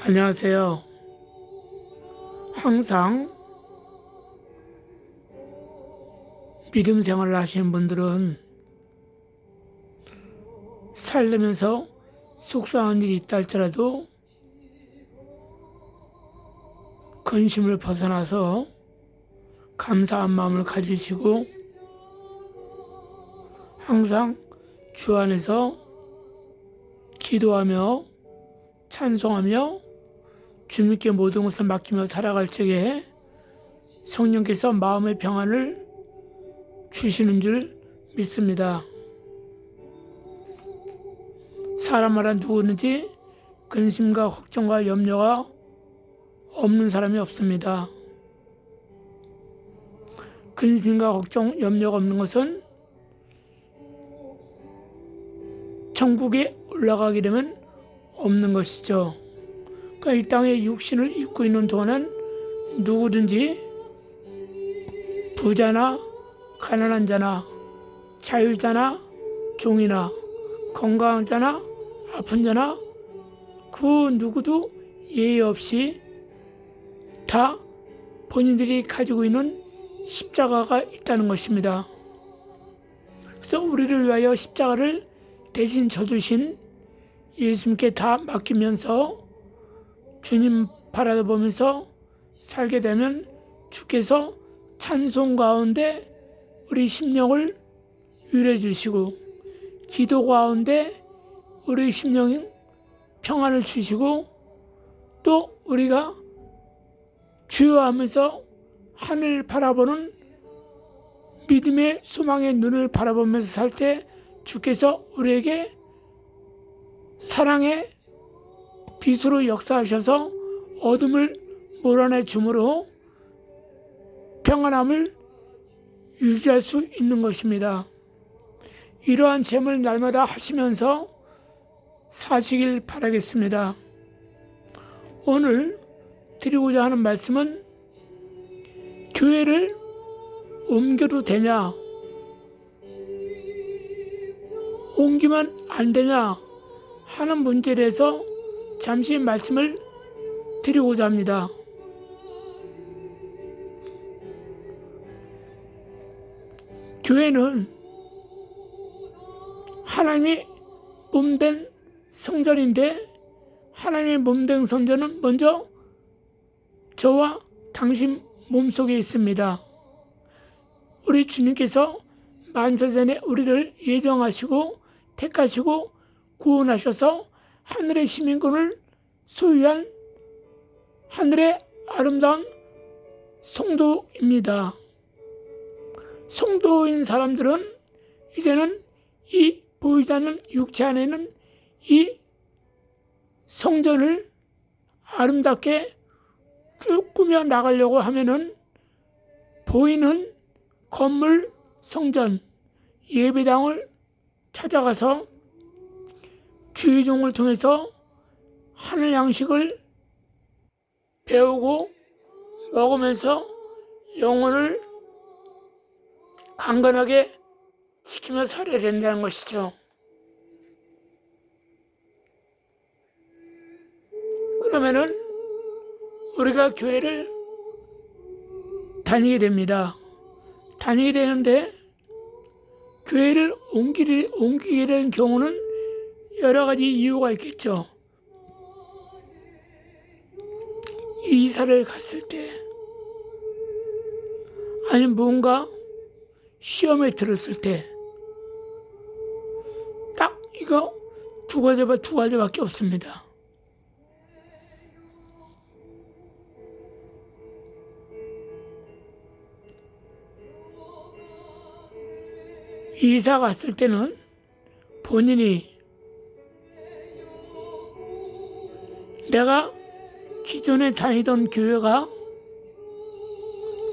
안녕하세요. 항상 믿음 생활을 하시는 분들은 살려면서 속상한 일이 있다 할지라도 근심을 벗어나서 감사한 마음을 가지시고 항상 주 안에서 기도하며 찬송하며 주님께 모든 것을 맡기며 살아갈 적에 성령께서 마음의 평안을 주시는 줄 믿습니다. 사람마다 누구든지 근심과 걱정과 염려가 없는 사람이 없습니다. 근심과 걱정, 염려가 없는 것은 천국에 올라가게 되면 없는 것이죠. 그러니까 이 땅에 육신을 입고 있는 동안은 누구든지 부자나 가난한 자나 자유자나 종이나 건강한 자나 아픈 자나 그 누구도 예의 없이 다 본인들이 가지고 있는 십자가가 있다는 것입니다. 그래서 우리를 위하여 십자가를 대신 져주신 예수님께 다 맡기면서 주님 바라보면서 살게 되면 주께서 찬송 가운데 우리 심령을 위로해 주시고 기도 가운데 우리 심령 평안을 주시고 또 우리가 주여 하면서 하늘 바라보는 믿음의 소망의 눈을 바라보면서 살 때 주께서 우리에게 사랑의 빛으로 역사하셔서 어둠을 몰아내 주므로 평안함을 유지할 수 있는 것입니다. 이러한 제물 날마다 하시면서 사시길 바라겠습니다. 오늘 드리고자 하는 말씀은 교회를 옮겨도 되냐, 옮기면 안 되냐 하는 문제에 대해서 잠시 말씀을 드리고자 합니다. 교회는 하나님이 몸된 성전인데 하나님의 몸된 성전은 먼저 저와 당신 몸속에 있습니다. 우리 주님께서 만세전에 우리를 예정하시고 택하시고 구원하셔서 하늘의 시민권을 소유한 하늘의 아름다운 성도입니다. 성도인 사람들은 이제는 이 보이지 않는 육체 안에는 이 성전을 아름답게 쭉 꾸며 나가려고 하면은 보이는 건물 성전 예배당을 찾아가서 주의종을 통해서 하늘 양식을 배우고 먹으면서 영혼을 강건하게 지키며 살아야 된다는 것이죠. 그러면은 우리가 교회를 다니게 됩니다. 다니게 되는데 교회를 옮기게 되는 경우는 여러 가지 이유가 있겠죠. 이사를 갔을 때 아니면 뭔가 시험에 들었을 때 딱 이거 두 가지밖에 없습니다. 이사 갔을 때는 본인이 내가 기존에 다니던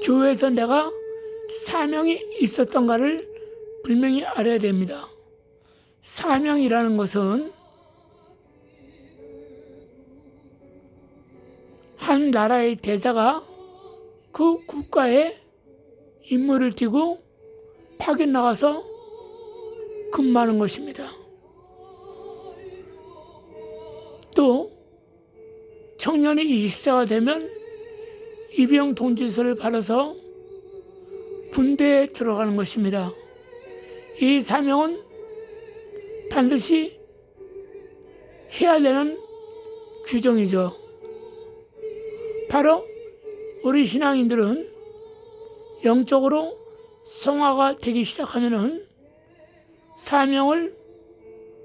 교회에서 내가 사명이 있었던가를 분명히 알아야 됩니다. 사명이라는 것은 한 나라의 대사가 그 국가에 임무를 띠고 파견 나가서 근무하는 것입니다. 또 청년이 20세가 되면 입영 통지서를 받아서 군대에 들어가는 것입니다. 이 사명은 반드시 해야 되는 규정이죠. 바로 우리 신앙인들은 영적으로 성화가 되기 시작하면은 사명을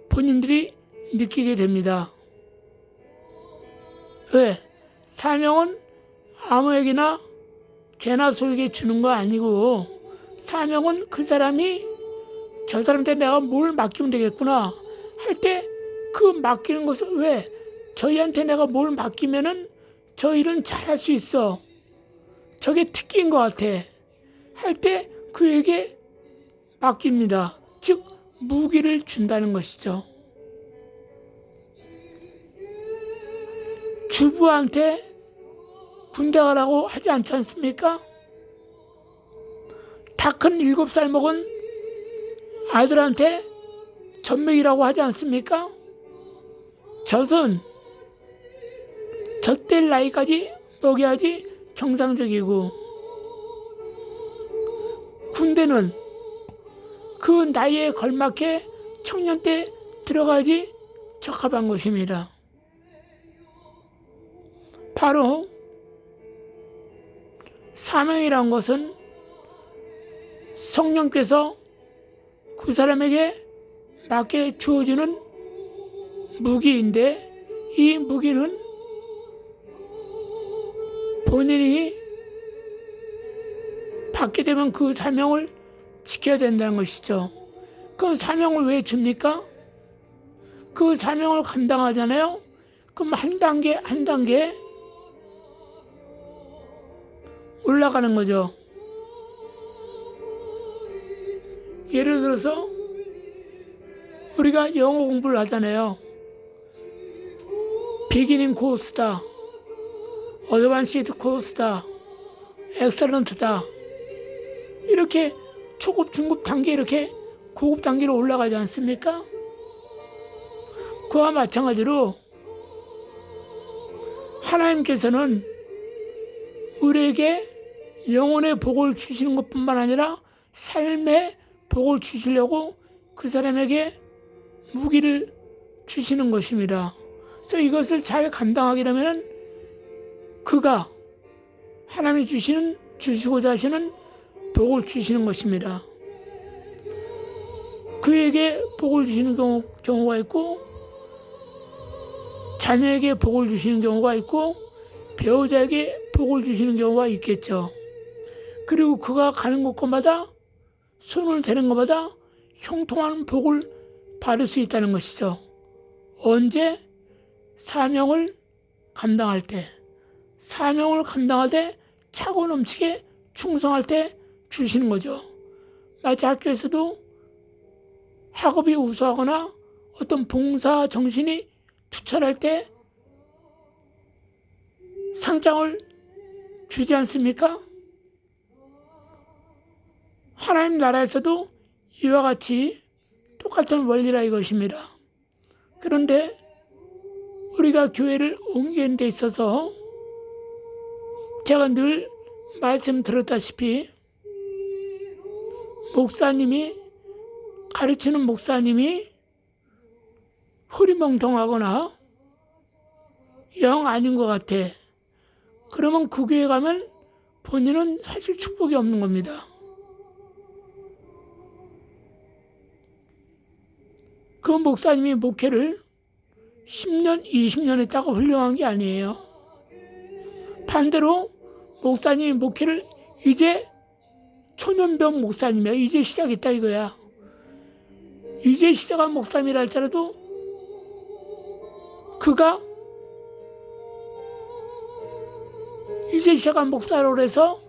본인들이 느끼게 됩니다. 왜? 사명은 아무에게나 개나 소에게 주는 거 아니고, 사명은 그 사람이 저 사람한테 내가 뭘 맡기면 되겠구나 할 때 그 맡기는 것을, 왜? 저희한테 내가 뭘 맡기면은 저 일은 잘할 수 있어, 저게 특기인 것 같아 할 때 그에게 맡깁니다. 즉 무기를 준다는 것이죠. 주부한테 군대 가라고 하지 않지 않습니까? 다 큰 7살 먹은 아들한테 젖먹이라고 하지 않습니까? 젖은 젖될 나이까지 먹여야지 정상적이고, 군대는 그 나이에 걸맞게 청년 때 들어가야지 적합한 것입니다. 바로 사명이란 것은 성령께서 그 사람에게 맞게 주어지는 무기인데, 이 무기는 본인이 받게 되면 그 사명을 지켜야 된다는 것이죠. 그 사명을 왜 줍니까? 그 사명을 감당하잖아요. 그럼 한 단계 한 단계 올라가는 거죠. 예를 들어서 우리가 영어 공부를 하잖아요. 비기닝 코스다, 어드밴시드 코스다, 엑셀런트다, 이렇게 초급, 중급 단계, 이렇게 고급 단계로 올라가지 않습니까? 그와 마찬가지로 하나님께서는 우리에게 영혼의 복을 주시는 것뿐만 아니라 삶의 복을 주시려고 그 사람에게 무기를 주시는 것입니다. 그래서 이것을 잘 감당하게 되면 그가 하나님이 주시고자 하시는 복을 주시는 것입니다. 그에게 복을 주시는 경우가 있고, 자녀에게 복을 주시는 경우가 있고, 배우자에게 복을 주시는 경우가 있겠죠. 그리고 그가 가는 곳마다, 손을 대는 것마다 형통한 복을 받을 수 있다는 것이죠. 언제? 사명을 감당할 때, 사명을 감당할 때 차고 넘치게 충성할 때 주시는 거죠. 마치 학교에서도 학업이 우수하거나 어떤 봉사 정신이 투철할 때 상장을 주지 않습니까? 하나님 나라에서도 이와 같이 똑같은 원리라 이것입니다. 그런데 우리가 교회를 옮기는 데 있어서 제가 늘 말씀드렸다시피 가르치는 목사님이 흐리멍텅하거나 영 아닌 것 같아. 그러면 그 교회 가면 본인은 사실 축복이 없는 겁니다. 그 목사님이 목회를 10년, 20년 했다고 훌륭한 게 아니에요. 반대로 목사님이 목회를 이제 초년병 목사님이야. 이제 시작했다 이거야. 이제 시작한 목사님이라 할지라도 그가 이제 시작한 목사로 해서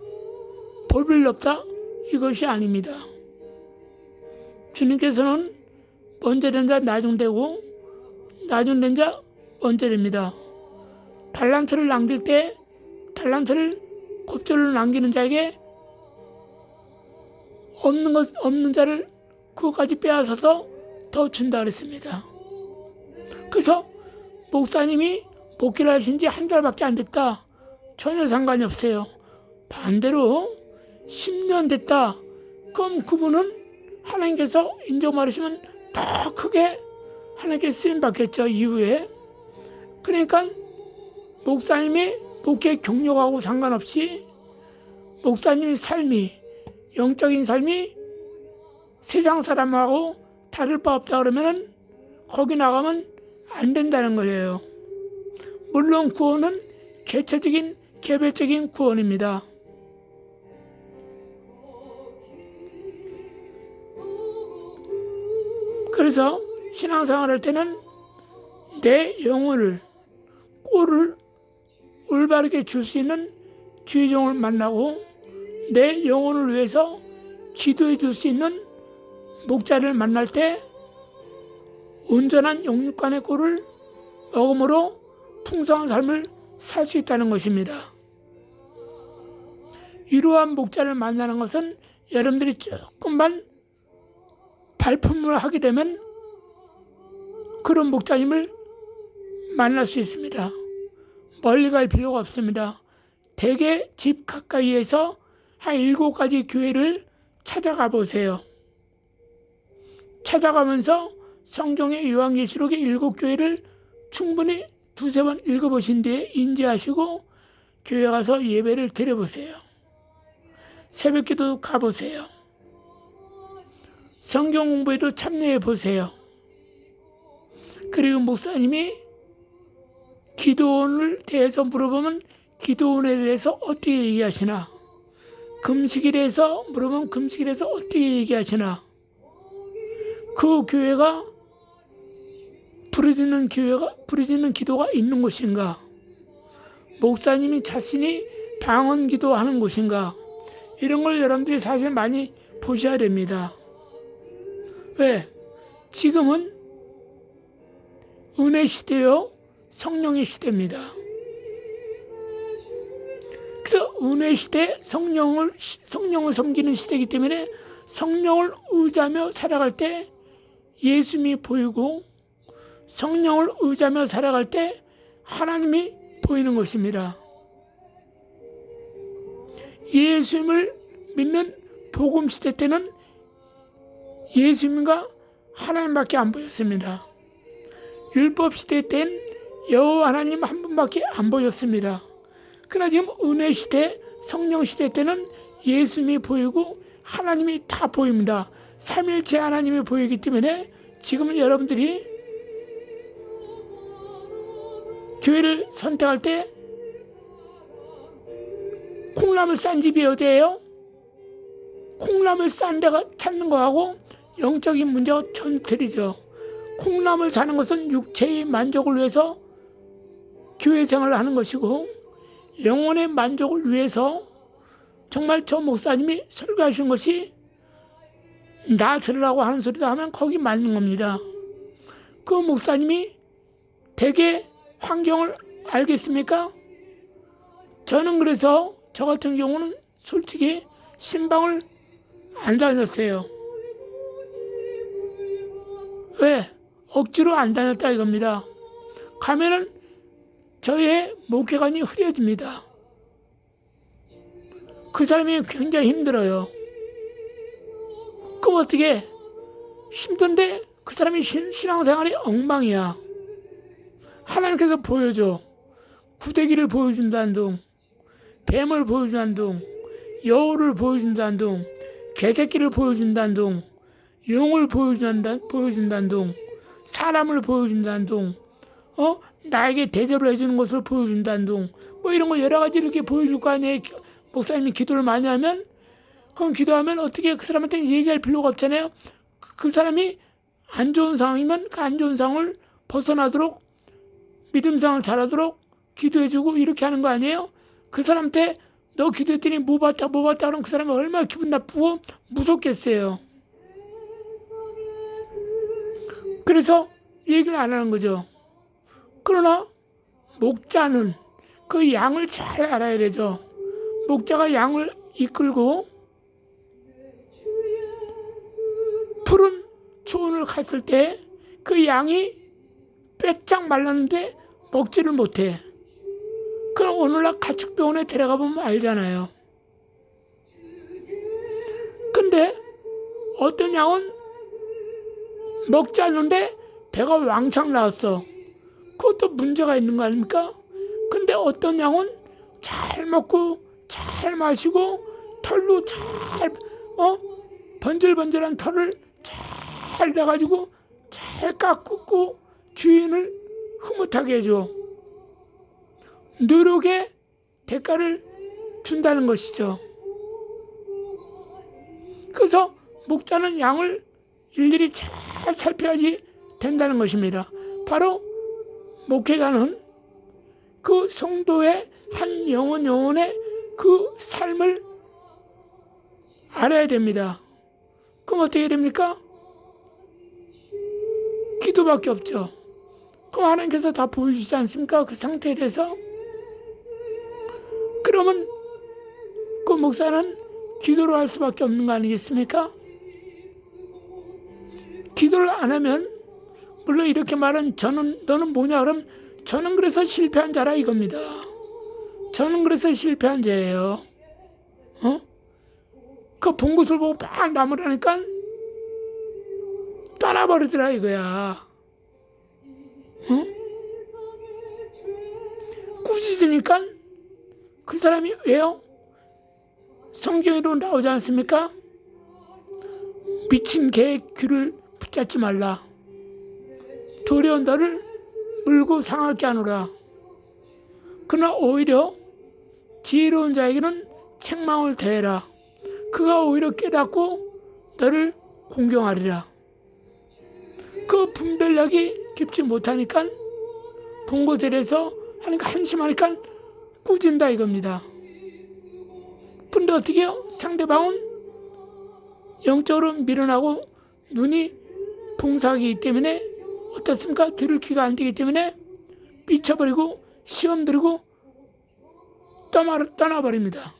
볼일 없다? 이것이 아닙니다. 주님께서는 먼저 된 자 나중되고 나중된 자 먼저 됩니다. 달란트를 남길 때 달란트를 곱절로 남기는 자에게 없는 자를 그것까지 빼앗아서 더 준다 그랬습니다. 그래서 목사님이 목회를 하신 지 한 달밖에 안 됐다. 전혀 상관이 없어요. 반대로 10년 됐다. 그럼 그분은 하나님께서 인정받으시면 더 크게 하나님께 쓰임받겠죠. 이후에. 그러니까 목사님의 목회 경력하고 상관없이 목사님의 삶이, 영적인 삶이 세상 사람하고 다를 바 없다 그러면은 거기 나가면 안 된다는 거예요. 물론 구원은 개체적인 개별적인 구원입니다. 그래서 신앙생활 할 때는 내 영혼을, 꼴을 올바르게 줄 수 있는 주의종을 만나고 내 영혼을 위해서 기도해 줄 수 있는 목자를 만날 때 온전한 영육간의 꼴을 먹음으로 풍성한 삶을 살 수 있다는 것입니다. 이러한 목자를 만나는 것은 여러분들이 조금만 발품을 하게 되면 그런 목자님을 만날 수 있습니다. 멀리 갈 필요가 없습니다. 대개 집 가까이에서 한 7가지 교회를 찾아가 보세요. 찾아가면서 성경의 요한계시록의 7교회를 충분히 2-3번 읽어보신 뒤에 인지하시고 교회 가서 예배를 드려보세요. 새벽기도 가보세요. 성경 공부에도 참여해 보세요. 그리고 목사님이 기도원을 대해서 물어보면 기도원에 대해서 어떻게 얘기하시나, 금식에 대해서 물어보면 금식에 대해서 어떻게 얘기하시나, 그 교회가 부르짖는 기도가 있는 곳인가, 목사님이 자신이 방언 기도하는 곳인가, 이런 걸 여러분들이 사실 많이 보셔야 됩니다. 왜? 지금은 은혜 시대요, 성령의 시대입니다. 그래서 은혜 시대, 성령을 섬기는 시대이기 때문에 성령을 의지하며 살아갈 때 예수님이 보이고 성령을 의지하며 살아갈 때 하나님이 보이는 것입니다. 예수님을 믿는 복음 시대 때는 예수님과 하나님밖에 안 보였습니다. 율법 시대 땐 여호와 하나님 한 분밖에 안 보였습니다. 그러나 지금 은혜 시대, 성령 시대 때는 예수님이 보이고 하나님이 다 보입니다. 삼일체 하나님이 보이기 때문에 지금 여러분들이 교회를 선택할 때 콩나물 싼 집이 어디예요? 콩나물 싼 데가 찾는 거하고 영적인 문제가 전 틀리죠. 콩나물 사는 것은 육체의 만족을 위해서 교회 생활을 하는 것이고, 영혼의 만족을 위해서 정말 저 목사님이 설교하신 것이 나 들으라고 하는 소리다 하면 거기 맞는 겁니다. 그 목사님이 대개 환경을 알겠습니까? 저는 그래서 저 같은 경우는 솔직히 신방을 안 다녔어요. 왜? 억지로 안 다녔다 이겁니다. 가면은 저의 목회관이 흐려집니다. 그 사람이 굉장히 힘들어요. 그럼 어떻게? 힘든데 그 사람이 신앙생활이 엉망이야. 하나님께서 보여줘. 구데기를 보여준다는 둥, 뱀을 보여준다는 둥, 여우를 보여준다는 둥, 개새끼를 보여준다는 둥, 용을 보여준다는 둥, 사람을 보여준다는 둥, 나에게 대접을 해주는 것을 보여준다는 둥, 뭐 이런 거 여러 가지 이렇게 보여줄 거 아니에요. 목사님이 기도를 많이 하면, 그럼 기도하면 어떻게 그 사람한테 얘기할 필요가 없잖아요. 그 사람이 안 좋은 상황이면 그 안 좋은 상황을 벗어나도록, 믿음 생활을 잘하도록 기도해주고 이렇게 하는 거 아니에요? 그 사람한테 너 기도했더니 뭐 봤다 그러면 그 사람이 얼마나 기분 나쁘고 무섭겠어요. 그래서 얘기를 안 하는 거죠. 그러나 목자는 그 양을 잘 알아야 되죠. 목자가 양을 이끌고 푸른 초원을 갔을 때 그 양이 빼짝 말랐는데 먹지를 못해. 그럼 오늘날 가축병원에 데려가 보면 알잖아요. 근데 어떤 양은 먹지 않는데 배가 왕창 나왔어. 그것도 문제가 있는 거 아닙니까? 근데 어떤 양은 잘 먹고 잘 마시고 털도 잘 번질번질한 털을 잘 내가지고 잘 깎고 주인을 흐뭇하게 해줘. 노력의 대가를 준다는 것이죠. 그래서 목자는 양을 일일이 잘 살펴야지 된다는 것입니다. 바로 목회자는 그 성도의 한 영혼의 그 삶을 알아야 됩니다. 그럼 어떻게 됩니까? 기도밖에 없죠. 그럼 하나님께서 다 보여주지 않습니까? 그 상태에 대해서. 그러면 그 목사는 기도를 할 수밖에 없는 거 아니겠습니까? 기도를 안 하면, 물론 이렇게 말은 너는 뭐냐 그럼 저는 그래서 실패한 자라 이겁니다. 저는 그래서 실패한 자예요. 그 본 것을 보고 막 나무라니까 떠나버리더라 이거야. 꾸짖으니까 그 사람이 왜요? 성경에도 나오지 않습니까? 미친 개의 귀를 붙잡지 말라. 도리어 너를 물고 상하게 하노라. 그러나 오히려 지혜로운 자에게는 책망을 대해라. 그가 오히려 깨닫고 너를 공경하리라. 그 분별력이 깊지 못하니까 본 것에 대해서 하니까 한심하니까 꾸진다 이겁니다. 근데 어떻게 해요? 상대방은 영적으로 미련하고 눈이 봉사하기 때문에 어떻습니까? 들을 귀가 안 되기 때문에 미쳐버리고 시험 들고 떠나버립니다.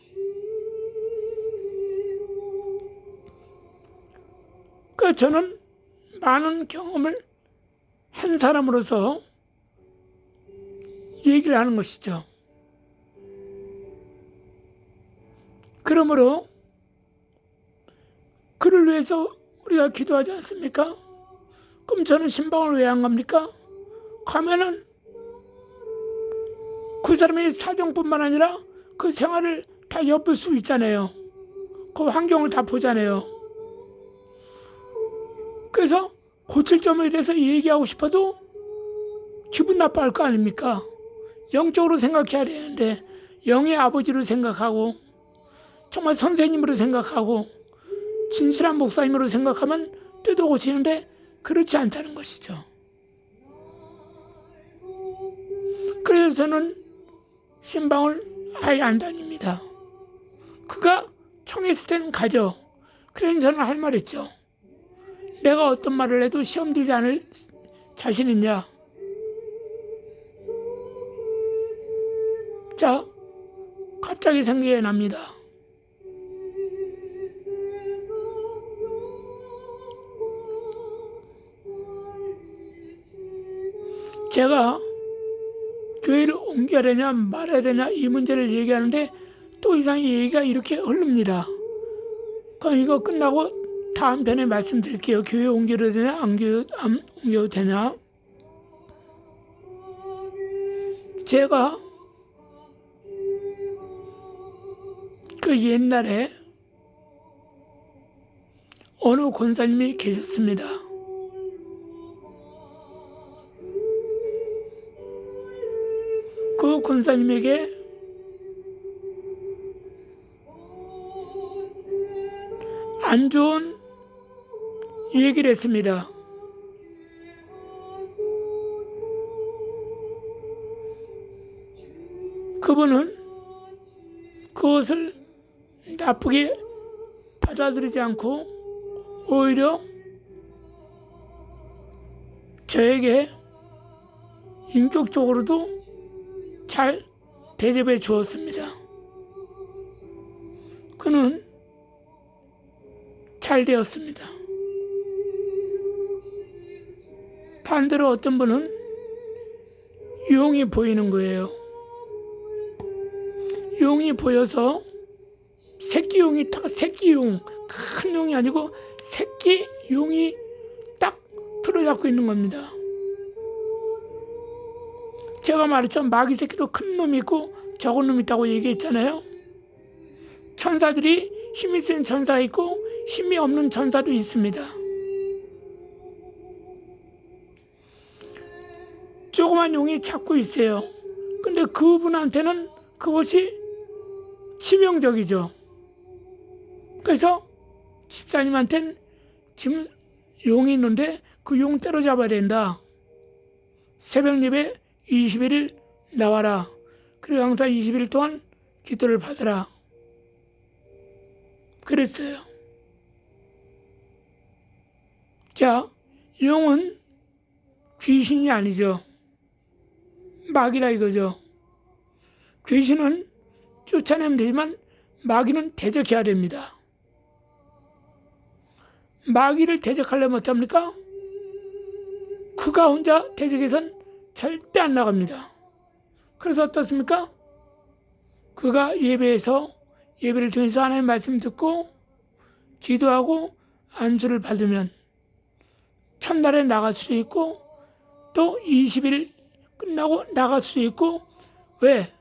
그 저는 많은 경험을 한 사람으로서 얘기를 하는 것이죠. 그러므로 그를 위해서 우리가 기도하지 않습니까? 그럼 저는 신방을 왜 안 갑니까? 가면은 그 사람의 사정뿐만 아니라 그 생활을 다 엿볼 수 있잖아요. 그 환경을 다 보잖아요. 그래서 고칠 점에 대해서 얘기하고 싶어도 기분 나빠할 거 아닙니까? 영적으로 생각해야 되는데 영의 아버지로 생각하고 정말 선생님으로 생각하고 진실한 목사님으로 생각하면 뜯어 고치는데 그렇지 않다는 것이죠. 그래서 저는 신방을 아예 안 다닙니다. 그가 청했을 때는 가죠. 그래서 저는 할 말 있죠. 내가 어떤 말을 해도 시험 들지 않을 자신 있냐? 자, 갑자기 생각이 납니다. 제가 교회를 옮겨야 되냐 말아야 되냐 이 문제를 얘기하는데 또 이상히 얘기가 이렇게 흐릅니다. 그럼 이거 끝나고 다음 편에 말씀드릴게요. 교회 옮겨야 되냐 안 옮겨도 되냐. 제가 그 옛날에 어느 권사님이 계셨습니다. 그 권사님에게 안 좋은 얘기를 했습니다. 그분은 그것을 나쁘게 받아들이지 않고 오히려 저에게 인격적으로도 잘 대접해 주었습니다. 그는 잘 되었습니다. 반대로 어떤 분은 용이 보이는 거예요. 용이 보여서 새끼 용이 큰 용이 아니고 새끼 용이 딱 틀어잡고 있는 겁니다. 제가 말했죠. 마귀 새끼도 큰 놈이 있고 적은 놈이 있다고 얘기했잖아요. 천사들이 힘이 센 천사가 있고 힘이 없는 천사도 있습니다. 조그만 용이 잡고 있어요. 근데 그분한테는 그것이 치명적이죠. 그래서 집사님한테는 지금 용이 있는데 그 용 때려잡아야 된다. 새벽 예배 21일 나와라. 그리고 항상 21일 동안 기도를 받아라. 그랬어요. 자, 용은 귀신이 아니죠. 마귀라 이거죠. 귀신은 쫓아내면 되지만 마귀는 대적해야 됩니다. 마귀를 대적하려면 어떻습니까? 그가 혼자 대적해선 절대 안 나갑니다. 그래서 어떻습니까? 그가 예배를 통해서 하나님의 말씀 듣고 기도하고 안수를 받으면 첫날에 나갈 수도 있고 또 20일 끝나고 나갈 수도 있고. 왜?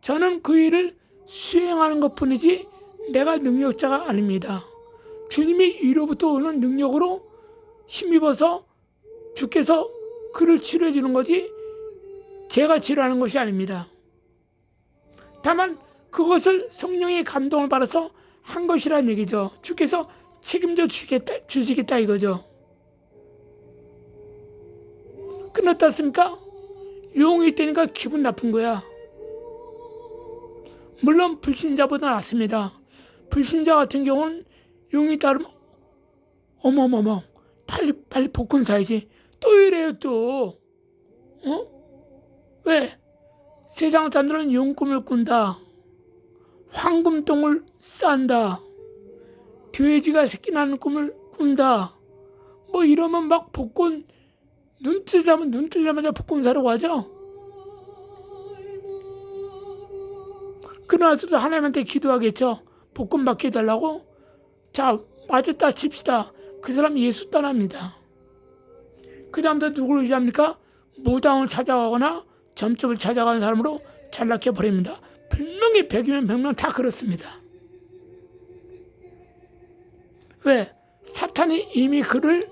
저는 그 일을 수행하는 것뿐이지 내가 능력자가 아닙니다. 주님이 위로부터 오는 능력으로 힘입어서 주께서 그를 치료해 주는 거지 제가 치료하는 것이 아닙니다. 다만 그것을 성령의 감동을 받아서 한 것이란 얘기죠. 주께서 책임져 주시겠다 이거죠. 근데 어떻습니까? 용이 있다니까 기분 나쁜 거야. 물론 불신자보다 낫습니다. 불신자 같은 경우는 용이 따르면 어머머머 빨리 복권 사야지. 또 이래요 또. 왜? 세상 사람들은 용 꿈을 꾼다. 황금똥을 싼다. 돼지가 새끼 낳는 꿈을 꾼다. 뭐 이러면 막 복권 눈 뜨자마자 복권 사러 가죠. 그러나서도 하나님한테 기도하겠죠. 복권 받게 해달라고. 자, 맞았다 칩시다. 그 사람 예수 떠납니다. 그 다음부터 누구를 의지합니까? 무당을 찾아가거나 점집을 찾아가는 사람으로 전락해 버립니다. 분명히 100이면 100명 다 그렇습니다. 왜? 사탄이 이미 그를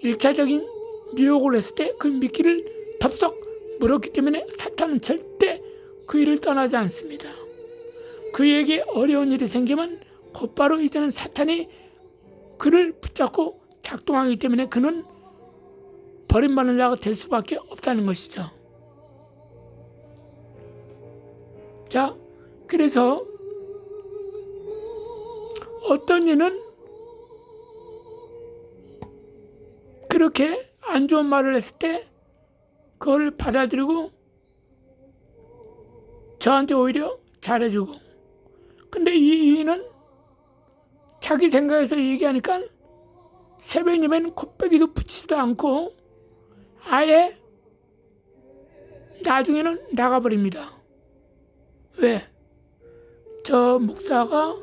1차적인 유혹을 했을 때 그 미끼를 덥석 물었기 때문에 사탄은 절대 그 일을 떠나지 않습니다. 그에게 어려운 일이 생기면 곧바로 이제는 사탄이 그를 붙잡고 작동하기 때문에 그는 버림받는 자가 될 수밖에 없다는 것이죠. 자, 그래서 어떤 이는 그렇게 안 좋은 말을 했을 때 그걸 받아들이고 저한테 오히려 잘해주고, 근데 이 이는 자기 생각에서 얘기하니까 새벽 예배는 콧배기도 붙이지도 않고 아예 나중에는 나가버립니다. 왜? 저 목사가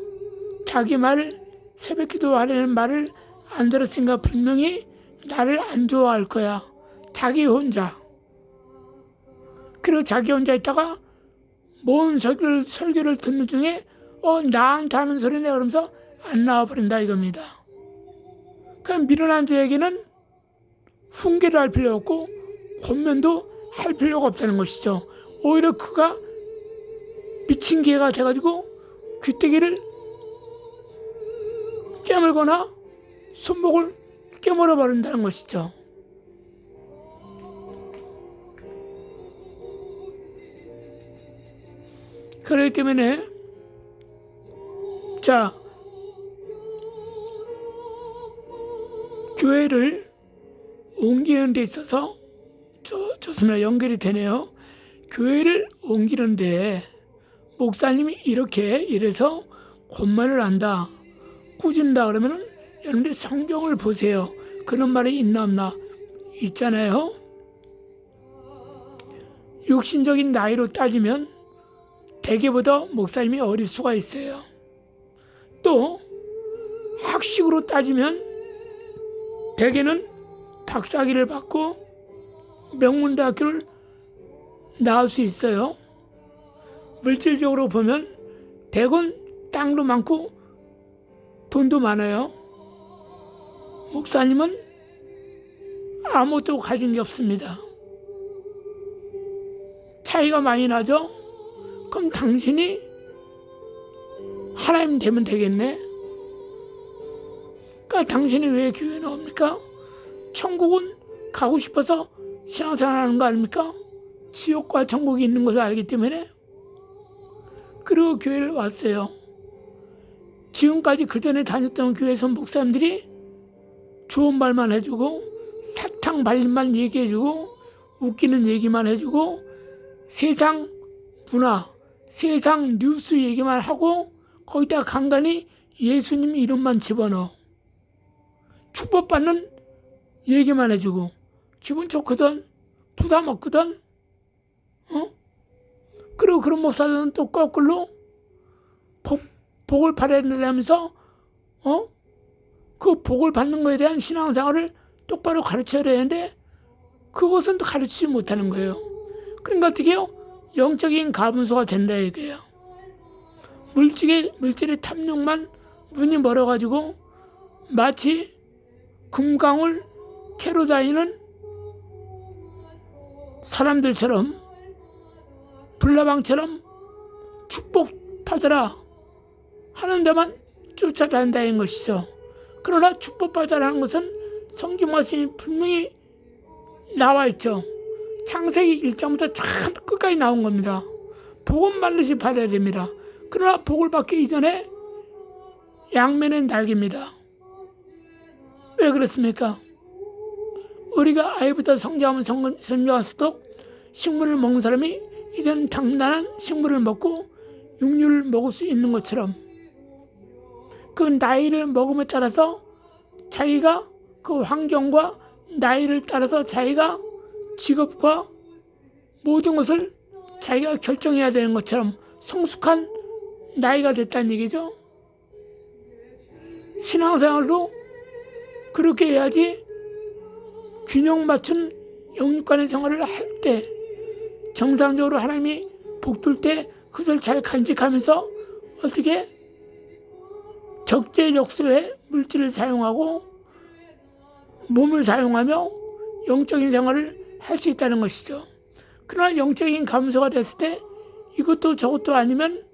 자기 말 새벽 기도하려는 말을 안 들었으니까 분명히 나를 안 좋아할 거야. 자기 혼자. 그리고 자기 혼자 있다가 뭔 설교를 듣는 중에 나한테 하는 소리네 그러면서 안 나와버린다 이겁니다. 그럼 미련한 자에게는 훈계를 할 필요 없고 권면도 할 필요가 없다는 것이죠. 오히려 그가 미친 개가 돼가지고 귀때기를 깨물거나 손목을 깨물어 버린다는 것이죠. 그렇기 때문에 자, 교회를 옮기는 데 있어서 좋습니다. 연결이 되네요. 교회를 옮기는데 목사님이 이래서 권면을 한다, 꾸준다 그러면은 여러분들 성경을 보세요. 그런 말이 있나 없나? 있잖아요. 육신적인 나이로 따지면 대개보다 목사님이 어릴 수가 있어요. 또 학식으로 따지면 대개는 박사학위를 받고 명문대학교를 나올 수 있어요. 물질적으로 보면 대건 땅도 많고 돈도 많아요. 목사님은 아무것도 가진 게 없습니다. 차이가 많이 나죠? 그럼 당신이 하나님 되면 되겠네. 그러니까 당신이 왜 교회에 나옵니까? 천국은 가고 싶어서 신앙생활 하는 거 아닙니까? 지옥과 천국이 있는 것을 알기 때문에. 그리고 교회를 왔어요. 지금까지 그 전에 다녔던 교회에서 목사님들이 좋은 말만 해주고 사탕 발림만 얘기해주고 웃기는 얘기만 해주고 세상 문화, 세상 뉴스 얘기만 하고 거기다 간간히 예수님 이름만 집어넣어. 축복받는 얘기만 해주고 기분 좋거든, 부담 없거든. 그리고 그런 목사들은 또 거꾸로 복을 받아야 된다면서 그 복을 받는 것에 대한 신앙생활을 똑바로 가르쳐야 되는데 그것은 또 가르치지 못하는 거예요. 그러니까 어떻게 해요? 영적인 가분수가 된다 이거예요. 물질의 탐욕만 눈이 멀어가지고 마치 금강을 캐러 다니는 사람들처럼 불나방처럼 축복 받으라 하는 데만 쫓아다닌다는 것이죠. 그러나 축복 받으라는 것은 성경 말씀이 분명히 나와 있죠. 창세기 1장부터 쫙 끝까지 나온 겁니다. 복은 반드시 받아야 됩니다. 그러나 복을 받기 이전에 양면의 날개입니다. 왜 그렇습니까? 우리가 아이부터 성장하면 성장할수록 식물을 먹는 사람이 이전 당연한 식물을 먹고 육류를 먹을 수 있는 것처럼 그 나이를 먹음에 따라서 자기가 그 환경과 나이를 따라서 자기가 직업과 모든 것을 자기가 결정해야 되는 것처럼 성숙한 나이가 됐다는 얘기죠. 신앙생활도 그렇게 해야지 균형 맞춘 영육간의 생활을 할 때 정상적으로 하나님이 복줄 때 그것을 잘 간직하면서 어떻게 적재적소에 물질을 사용하고 몸을 사용하며 영적인 생활을 할 수 있다는 것이죠. 그러나 영적인 감소가 됐을 때 이것도 저것도 아니면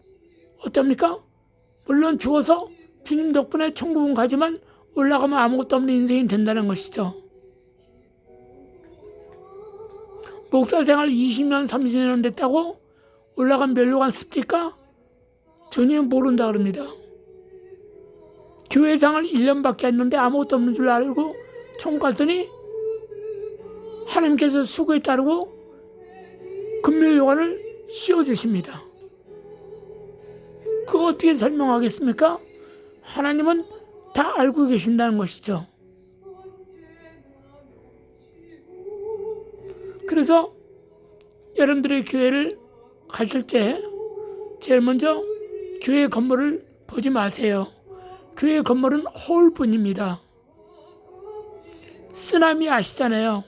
어떻습니까? 물론 죽어서 주님 덕분에 천국은 가지만 올라가면 아무것도 없는 인생이 된다는 것이죠. 목사 생활 20년, 30년 됐다고 올라간 멸류관 습니까? 전혀 모른다 그럽니다. 교회 생활 1년밖에 안 했는데 아무것도 없는 줄 알고 천국 갔더니 하나님께서 수고에 따르고 금멸류관을 씌워주십니다. 그거 어떻게 설명하겠습니까? 하나님은 다 알고 계신다는 것이죠. 그래서 여러분들의 교회를 가실 때 제일 먼저 교회 건물을 보지 마세요. 교회 건물은 허울뿐입니다. 쓰나미 아시잖아요.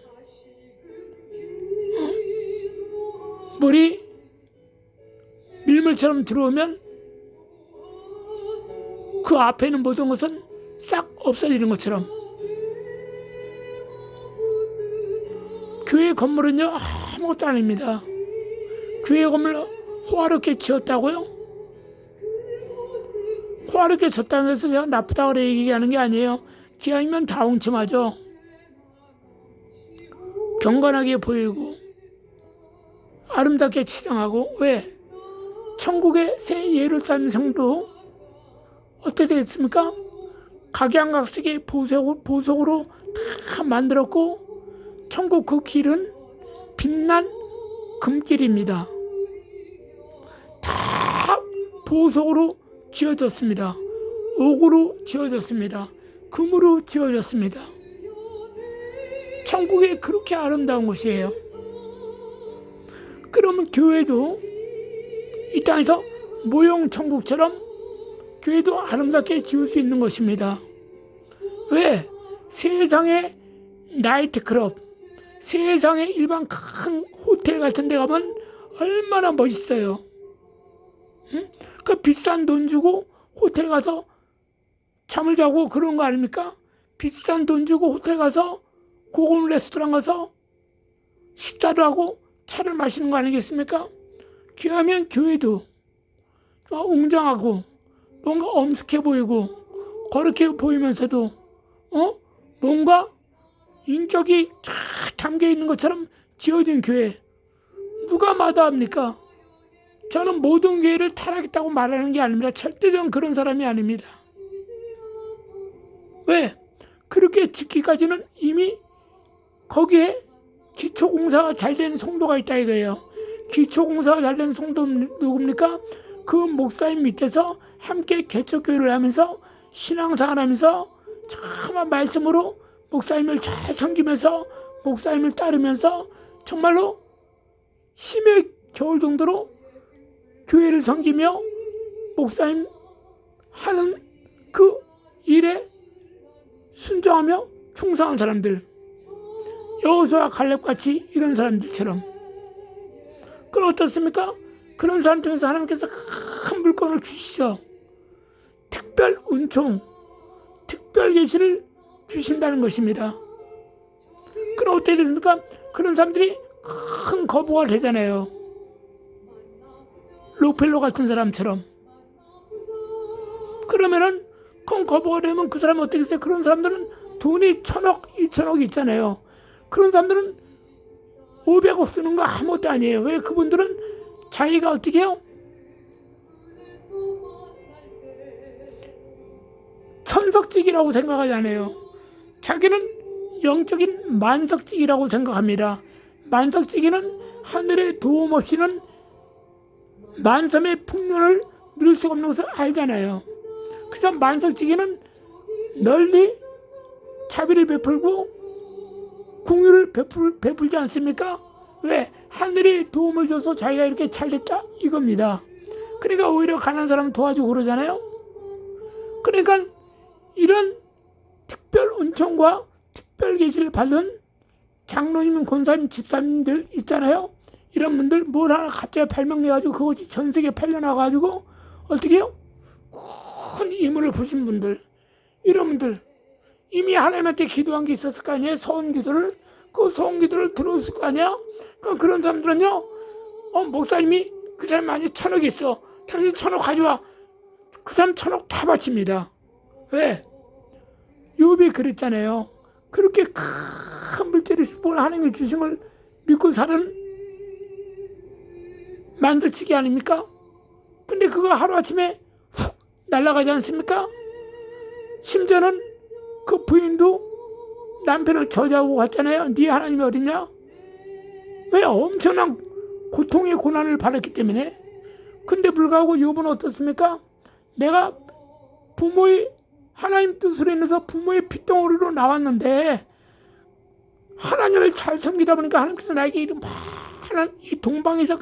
물이 밀물처럼 들어오면 그 앞에 있는 모든 것은 싹 없어지는 것처럼 교회 건물은요 아무것도 아닙니다. 교회 건물 호화롭게 지었다고요? 호화롭게 졌다고 해서 제가 나쁘다고 얘기하는 게 아니에요. 기왕이면 다 엉침하죠. 경건하게 보이고 아름답게 치장하고. 왜? 천국의 새 예루살렘 성도 어떻게 됐습니까? 각양각색의 보석으로 다 만들었고 천국 그 길은 빛난 금길입니다. 다 보석으로 지어졌습니다. 옥으로 지어졌습니다. 금으로 지어졌습니다. 천국이 그렇게 아름다운 곳이에요. 그러면 교회도 이 땅에서 모형 천국처럼 교회도 아름답게 지을 수 있는 것입니다. 왜? 세상의 나이트클럽, 세상의 일반 큰 호텔 같은 데 가면 얼마나 멋있어요. 응? 그 비싼 돈 주고 호텔 가서 잠을 자고 그런 거 아닙니까? 비싼 돈 주고 호텔 가서 고급 레스토랑 가서 식사를 하고 차를 마시는 거 아니겠습니까? 귀하면 교회도 웅장하고 뭔가 엄숙해 보이고 거룩해 보이면서도 뭔가 인격이 쫙 담겨 있는 것처럼 지어진 교회, 누가 마다합니까? 저는 모든 교회를 타락했다고 말하는 게 아닙니다. 절대적인 그런 사람이 아닙니다. 왜? 그렇게 짓기까지는 이미 거기에 기초공사가 잘 된 성도가 있다 이거예요. 기초공사가 잘 된 성도 누굽니까? 그 목사님 밑에서 함께 개척교회를 하면서 신앙생활 하면서 참 말씀으로 목사님을 잘 섬기면서 목사님을 따르면서 정말로 힘에 겨울 정도로 교회를 섬기며 목사님 하는 그 일에 순종하며 충성한 사람들, 여호수아와 갈렙같이 이런 사람들처럼. 그럼 어떻습니까? 그런 사람 중에서 하나님께서 큰 물건을 주시죠. 특별 은총, 특별 계시를 주신다는 것입니다. 그럼 어떻게 됐습니까? 그런 사람들이 큰 거부가 되잖아요. 록펠러 같은 사람처럼. 그러면은 큰 거부가 되면 그 사람은 어떻게 했어요? 그런 사람들은 돈이 1,000억, 2,000억 있잖아요. 그런 사람들은 500억 쓰는 거 아무것도 아니에요. 왜? 그분들은 자기가 어떻게 해요? 천석직이라고 생각하지 않아요. 자기는 영적인 만석직이라고 생각합니다. 만석직이는 하늘의 도움 없이는 만섬의 풍년을 누릴 수가 없는 것을 알잖아요. 그래서 만석직이는 널리 자비를 베풀고 궁유를 베풀지 않습니까? 왜? 하늘이 도움을 줘서 자기가 이렇게 잘됐다 이겁니다. 그러니까 오히려 가난한 사람 도와주고 그러잖아요. 그러니까 이런 특별 은총과 특별 계시를 받은 장로님, 권사님, 집사님들 있잖아요. 이런 분들 뭘 하나 갑자기 발명해가지고 그것이 전 세계에 팔려나가가지고 어떻게 해요? 큰 이문을 부신 분들, 이런 분들 이미 하나님한테 기도한 게 있었을 거 아니에요. 서원기도를, 그 서원기도를 들었을 거 아니야. 그런 사람들은요, 목사님이 그 사람 만약에 1,000억 있어, 당신 1,000억 가져와. 그 사람 1,000억 다 바칩니다. 왜? 욥이 그랬잖아요. 그렇게 큰 물질을 하나님이 주신 걸 믿고 사는 만석치기 아닙니까? 근데 그거 하루아침에 훅 날아가지 않습니까? 심지어는 그 부인도 남편을 저주하고 갔잖아요. 네 하나님이 어딨냐? 왜? 엄청난 고통의 고난을 받았기 때문에. 근데 불구하고 욥은 어떻습니까? 내가 부모의 하나님 뜻으로 인해서 부모의 핏덩어리로 나왔는데 하나님을 잘 섬기다 보니까 하나님께서 나에게 이런 많은 이 동방에서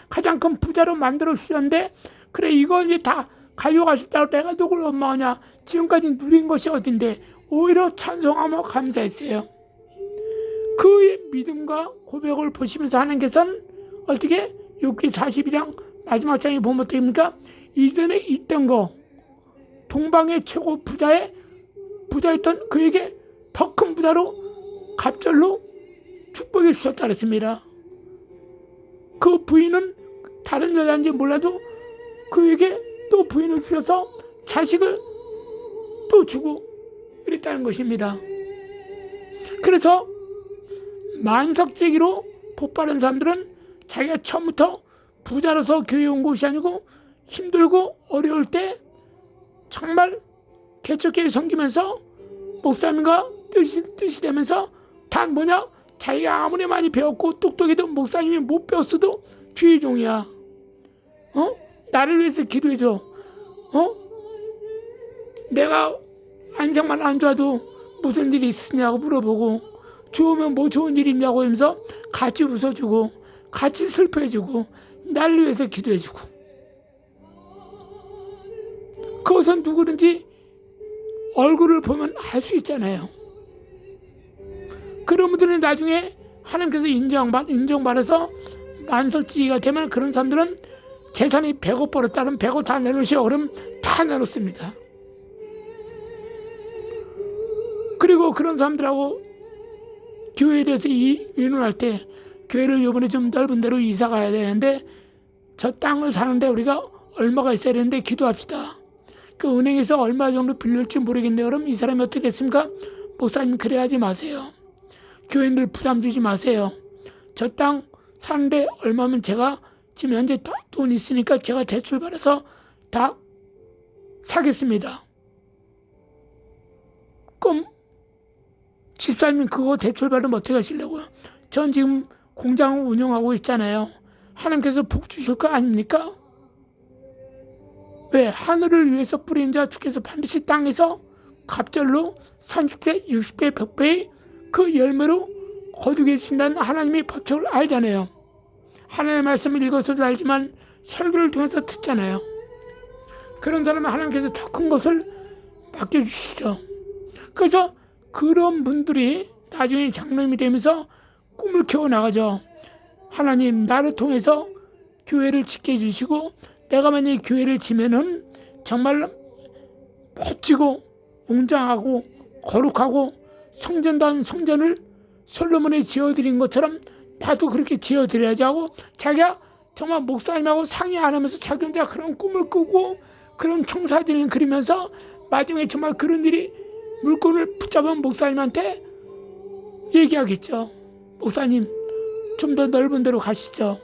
가장 큰 부자로 만들어 주셨는데, 그래 이거 이제 다 가져가셨다고 내가 누굴 원망하냐? 지금까지 누린 것이 어딘데? 오히려 찬송하며 감사했어요. 그의 믿음과 고백을 보시면서 하나님께서는 어떻게 욥기 42장 마지막 장에 보면 어떻게 됩니까? 이전에 있던 거, 동방의 최고 부자였던 그에게 더 큰 부자로 갑절로 축복해 주셨다 그랬습니다. 그 부인은 다른 여자인지 몰라도 그에게 또 부인을 주셔서 자식을 또 주고 이랬다는 것입니다. 그래서 만석제기로 복받은 사람들은 자기가 처음부터 부자로서 교회에 온 것이 아니고 힘들고 어려울 때 정말 개척교회 섬기면서 목사님과 뜻이 되면서 다 뭐냐? 자기가 아무리 많이 배웠고 똑똑해도 목사님이 못 배웠어도 주의 종이야. 나를 위해서 기도해줘. 내가 안색만 안 좋아도 무슨 일이 있으냐고 물어보고, 좋으면 뭐 좋은 일이 있냐고 하면서 같이 웃어주고, 같이 슬퍼해주고 나를 위해서 기도해주고, 그것은 누구든지 얼굴을 보면 알 수 있잖아요. 그런 분들은 나중에 하나님께서 인정받아서 만석지기가 되면 그런 사람들은 재산이 100억 벌었다면 100억 다 내놓으시오 그러면 다 내놓습니다. 그리고 그런 사람들하고 교회에 대해서 의논할 때, 교회를 이번에 좀 넓은 데로 이사 가야 되는데 저 땅을 사는데 우리가 얼마가 있어야 되는데 기도합시다. 그 은행에서 얼마 정도 빌릴지 모르겠네요. 그럼 이 사람이 어떻게 됐습니까? 목사님 그래 하지 마세요. 교인들 부담 주지 마세요. 저 땅 사는데 얼마면 제가 지금 현재 돈 있으니까 제가 대출 받아서 다 사겠습니다. 그럼 집사님 그거 대출 받으면 어떻게 하시려고요? 전 지금 공장을 운영하고 있잖아요. 하나님께서 복 주실 거 아닙니까? 왜? 하늘을 위해서 뿌린 자 주께서 반드시 땅에서 갑절로 30배, 60배, 100배의 그 열매로 거두게 해주신다는 하나님의 법칙을 알잖아요. 하나님의 말씀을 읽어서도 알지만 설교를 통해서 듣잖아요. 그런 사람은 하나님께서 더 큰 것을 맡겨주시죠. 그래서 그런 분들이 나중에 장로님이 되면서 꿈을 키워나가죠. 하나님 나를 통해서 교회를 짓게 해주시고 내가 만약에 교회를 지면은 정말 멋지고 웅장하고 거룩하고 성전단 성전을 솔로몬이 지어드린 것처럼 나도 그렇게 지어드려야지 하고 자기가 정말 목사님하고 상의 안 하면서 자기 혼자 그런 꿈을 꾸고 그런 청사진을 그리면서 나중에 정말 그런 일이 물건을 붙잡은 목사님한테 얘기하겠죠. 목사님 좀 더 넓은 데로 가시죠.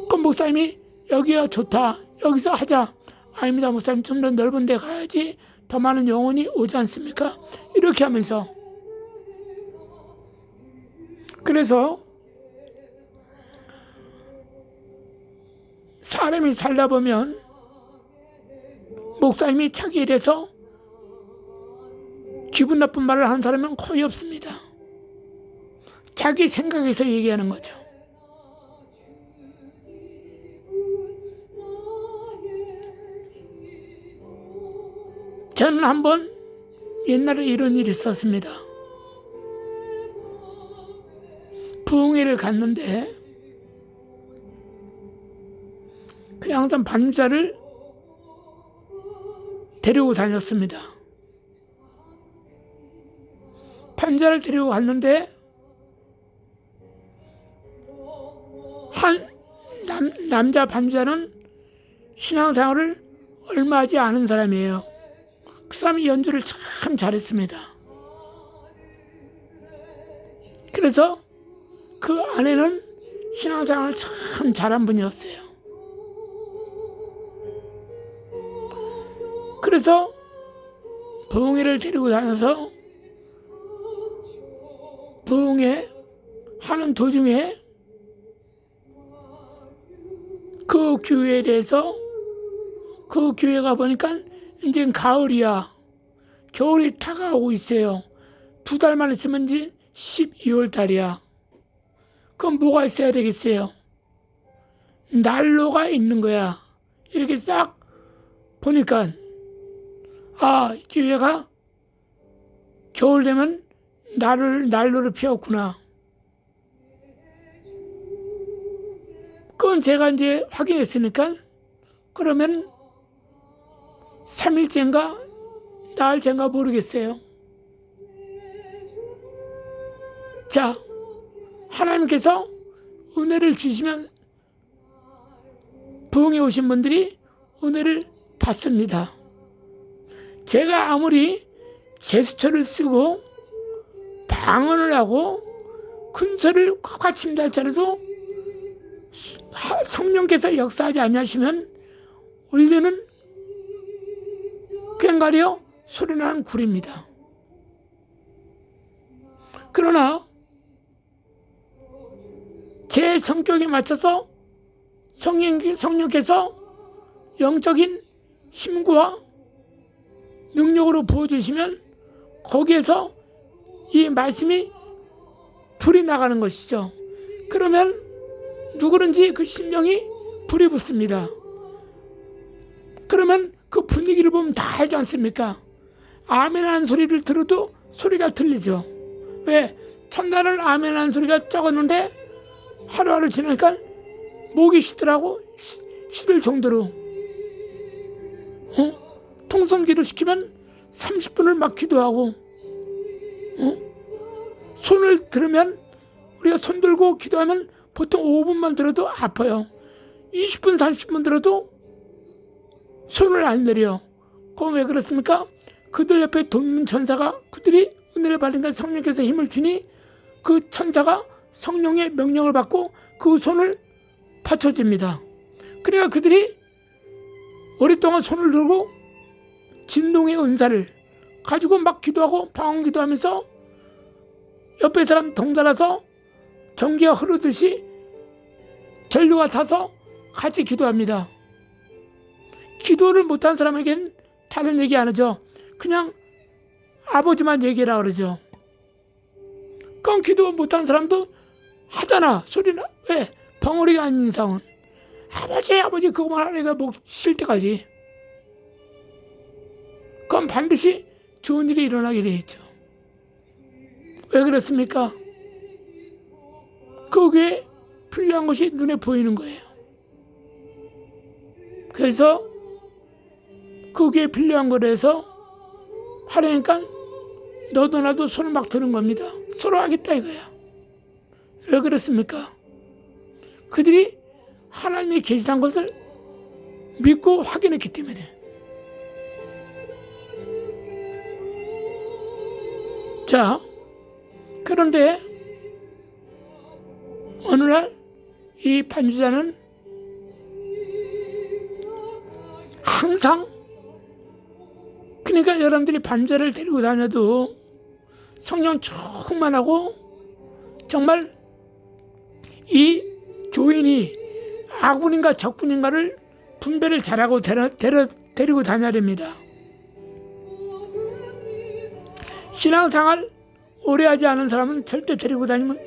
그럼 목사님이 여기가 좋다, 여기서 하자. 아닙니다 목사님, 좀 더 넓은 데 가야지 더 많은 영혼이 오지 않습니까? 이렇게 하면서. 그래서 사람이 살다 보면 목사님이 자기에 대해서 기분 나쁜 말을 하는 사람은 거의 없습니다. 자기 생각에서 얘기하는 거죠. 저는 한번 옛날에 이런 일이 있었습니다. 부흥회를 갔는데 그냥 항상 반주자를 데리고 다녔습니다. 반주자를 데리고 갔는데 한 남자 반주자는 신앙생활을 얼마 하지 않은 사람이에요. 그 사람이 연주를 참 잘했습니다. 그래서 그 아내는 신앙생활을 참 잘한 분이었어요. 그래서 부흥회를 데리고 다녀서 부흥회 하는 도중에 그 교회에 대해서, 그 교회가 보니까 이제 가을이야, 겨울이 다가오고 있어요. 2달만 있으면 이제 12월 달이야. 그럼 뭐가 있어야 되겠어요? 난로가 있는 거야. 이렇게 싹 보니까 교회가 겨울 되면 난로를 피웠구나. 그건 제가 이제 확인했으니까 그러면 3일째인가 나흘째인가 모르겠어요. 자, 하나님께서 은혜를 주시면 부흥에 오신 분들이 은혜를 받습니다. 제가 아무리 제스처를 쓰고 방언을 하고 큰소리를 콱콱친다 할지라도 성령께서 역사하지 않으시면 울리는 꽹과리어 소리나는 굴입니다. 그러나 제 성격에 맞춰서 성령께서 영적인 힘과 능력으로 부어주시면 거기에서 이 말씀이 불이 나가는 것이죠. 그러면 누구든지 그 심령이 불이 붙습니다. 그러면 그 분위기를 보면 다 알지 않습니까? 아멘 하는 소리를 들어도 소리가 들리죠. 왜? 첫날은 아멘 하는 소리가 적었는데 하루하루 지나니까 목이 쉬더라고. 쉬들 정도로. 통성기도 시키면 30분을 막 기도하고, 손을 들으면, 우리가 손 들고 기도하면 보통 5분만 들어도 아파요. 20분, 30분 들어도 손을 안 내려. 그럼 왜 그렇습니까? 그들 옆에 돕는 천사가, 그들이 은혜를 받으니까 성령께서 힘을 주니 그 천사가 성령의 명령을 받고 그 손을 받쳐줍니다. 그러니까 그들이 오랫동안 손을 들고 진동의 은사를 가지고 막 기도하고 방언 기도하면서 옆에 사람 덩달아서 전기가 흐르듯이 전류가 타서 같이 기도합니다. 기도를 못한 사람에겐 다른 얘기 안 하죠. 그냥 아버지만 얘기라 그러죠. 그럼 기도 못한 사람도 하잖아. 소리나. 왜? 벙어리가 아닌 이상은. 아버지 그거만 하니까 목 쉴 때까지. 그럼 반드시 좋은 일이 일어나게 돼 있죠. 왜 그렇습니까? 거기에 필요한 것이 눈에 보이는 거예요. 그래서 거기에 필요한 거라서 하려니까 너도 나도 손을 막 드는 겁니다. 서로 하겠다 이거야. 왜 그렇습니까? 그들이 하나님이 계시다는 것을 믿고 확인했기 때문에. 자, 그런데 어느 날 이 반주자는 항상, 그러니까 여러분들이 반주자를 데리고 다녀도 성령 충만하고 정말 이 교인이 아군인가 적군인가를 분별을 잘하고 데리고 다녀야 됩니다. 신앙생활 오래 하지 않은 사람은 절대 데리고 다니면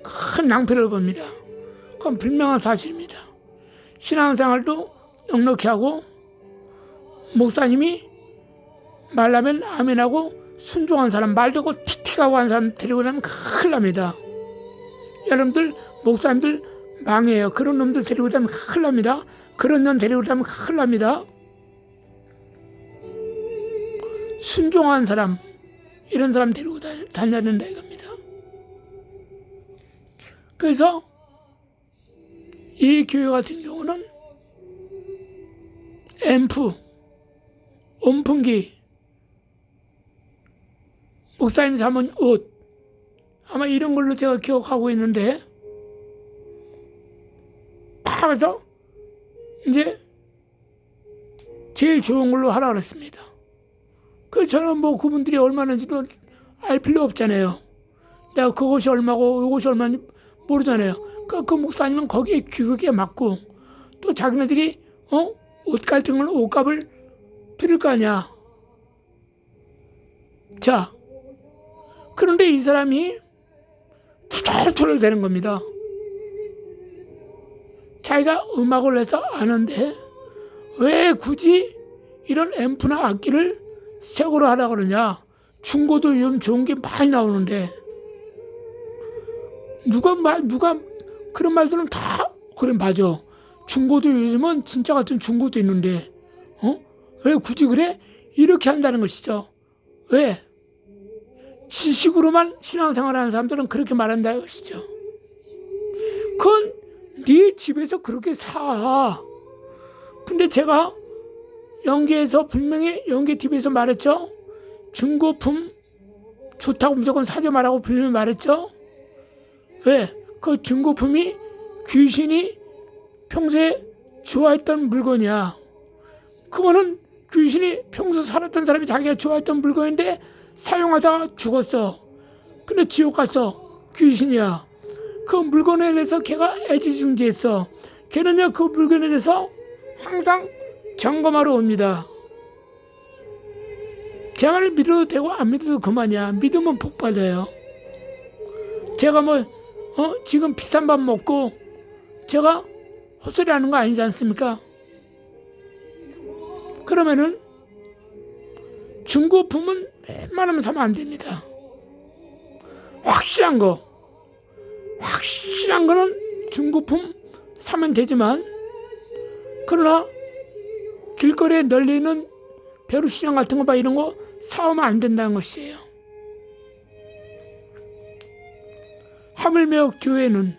큰 낭패를 봅니다. 그건 분명한 사실입니다. 신앙생활도 넉넉히 하고 목사님이 말하면 아멘하고 순종한 사람, 말 듣고 틱틱하고 한 사람 데리고 다니면 큰일 납니다. 여러분들 목사님들 망해요. 그런 놈들 데리고 다니면 큰일 납니다. 그런 놈 데리고 다니면 큰일 납니다. 순종한 사람, 이런 사람 데리고 다녀야 된다 이겁니다. 그래서 이 교회 같은 경우는 앰프, 온풍기, 목사님 사면 옷, 아마 이런 걸로 제가 기억하고 있는데, 그래서 이제 제일 좋은 걸로 하라 그랬습니다. 그 저는 뭐 그분들이 얼마인지도 알 필요 없잖아요. 내가 그것이 얼마고 이것이 얼마인지 모르잖아요. 그 목사님은 거기에 귀하게 맞고 또 자기네들이 옷 같은 걸 옷값을 드릴 거 아니야. 자, 그런데 이 사람이 투덜투덜 되는 겁니다. 자기가 음악을 해서 아는데 왜 굳이 이런 앰프나 악기를 새거로 하라고 그러냐. 중고도 요즘 좋은 게 많이 나오는데 누가 그런 말들은 다 그래 맞아. 중고도 요즘은 진짜 같은 중고도 있는데 왜 굳이 그래? 이렇게 한다는 것이죠. 왜? 지식으로만 신앙생활하는 사람들은 그렇게 말한다는 것이죠. 그건 네 집에서 그렇게 사. 근데 제가 연계에서 분명히 연계 TV에서 말했죠. 중고품 좋다고 무조건 사지 말라고 분명히 말했죠. 왜? 그 중고품이 귀신이 평소에 좋아했던 물건이야. 그거는 귀신이 평소 살았던 사람이 자기가 좋아했던 물건인데 사용하다가 죽었어. 근데 지옥 갔어. 귀신이야. 그 물건에 대해서 걔가 애지중지했어. 걔는요 그 물건에 대해서 항상 점검하러 옵니다. 제 말을 믿어도 되고 안 믿어도 그만이야. 믿으면 복 받아요. 제가 지금 비싼 밥 먹고 제가 헛소리하는 거 아니지 않습니까? 그러면은 중고품은 웬만하면 사면 안 됩니다. 확실한 거는 중고품 사면 되지만, 그러나 길거리에 널리는 벼룩시장 같은 거 봐, 이런 거 사오면 안 된다는 것이에요. 하물며 교회는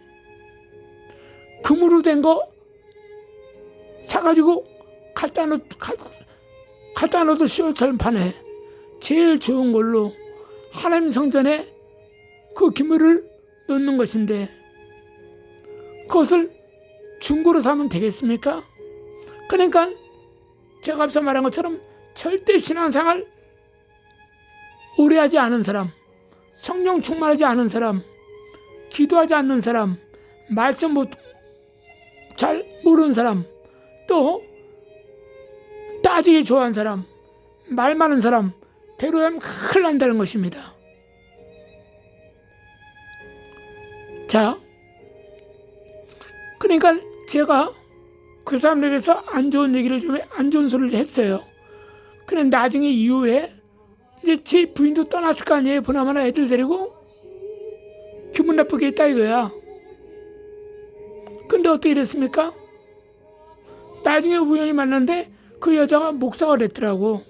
금으로 된 거 사가지고 갖다 넣어도 시어철판에 제일 좋은 걸로 하나님 성전에 그 기물을 넣는 것인데, 그것을 중고로 사면 되겠습니까? 그러니까 제가 앞서 말한 것처럼 절대 신앙생활 오래 하지 않은 사람, 성령 충만하지 않은 사람, 기도하지 않는 사람, 말씀 잘 모르는 사람, 또 따지기 좋아하는 사람, 말 많은 사람 대로하면 큰일 난다는 것입니다. 자, 그러니까 제가 그 사람들에게서 안 좋은 얘기를 좀, 안 좋은 소리를 했어요. 그런데 나중에 이후에 이제 제 부인도 떠났을 거 아니에요. 보나마나 애들 데리고 기분 나쁘게 했다 이거야. 근데 어떻게 됐습니까? 나중에 우연히 만났는데 그 여자가 목사가 됐더라고.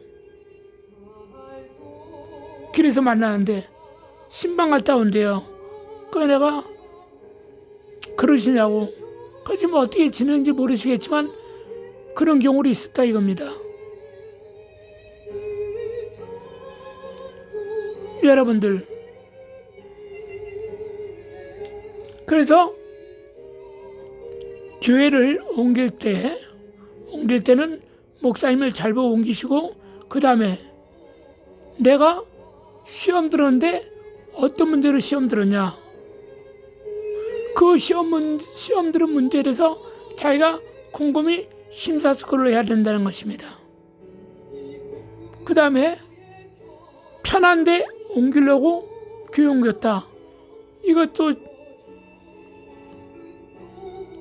길에서 만나는데 신방 갔다 온대요. 그래서 내가 그러시냐고. 그렇지 뭐 어떻게 지내는지 모르시겠지만 그런 경우도 있었다 이겁니다. 여러분들, 그래서 교회를 옮길 때는 목사님을 잘 보고 옮기시고, 그 다음에 내가 시험 들었는데 어떤 문제로 시험 들었냐, 그 시험 들은 문제에 대해서 자기가 곰곰이 심사숙고를 해야 된다는 것입니다. 그 다음에 편한데 옮기려고 교회 옮겼다. 이것도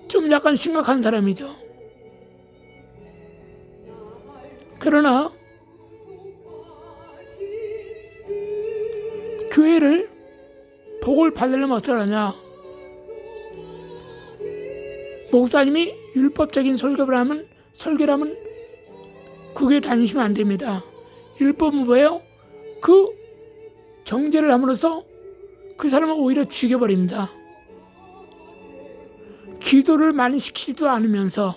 좀 약간 심각한 사람이죠. 그러나 교회를 복을 받으려면 어떡하냐, 목사님이 율법적인 설교를 하면 그 교회 다니시면 안 됩니다. 율법은 뭐예요? 그 정죄를 함으로써 그 사람을 오히려 죽여버립니다. 기도를 많이 시키지도 않으면서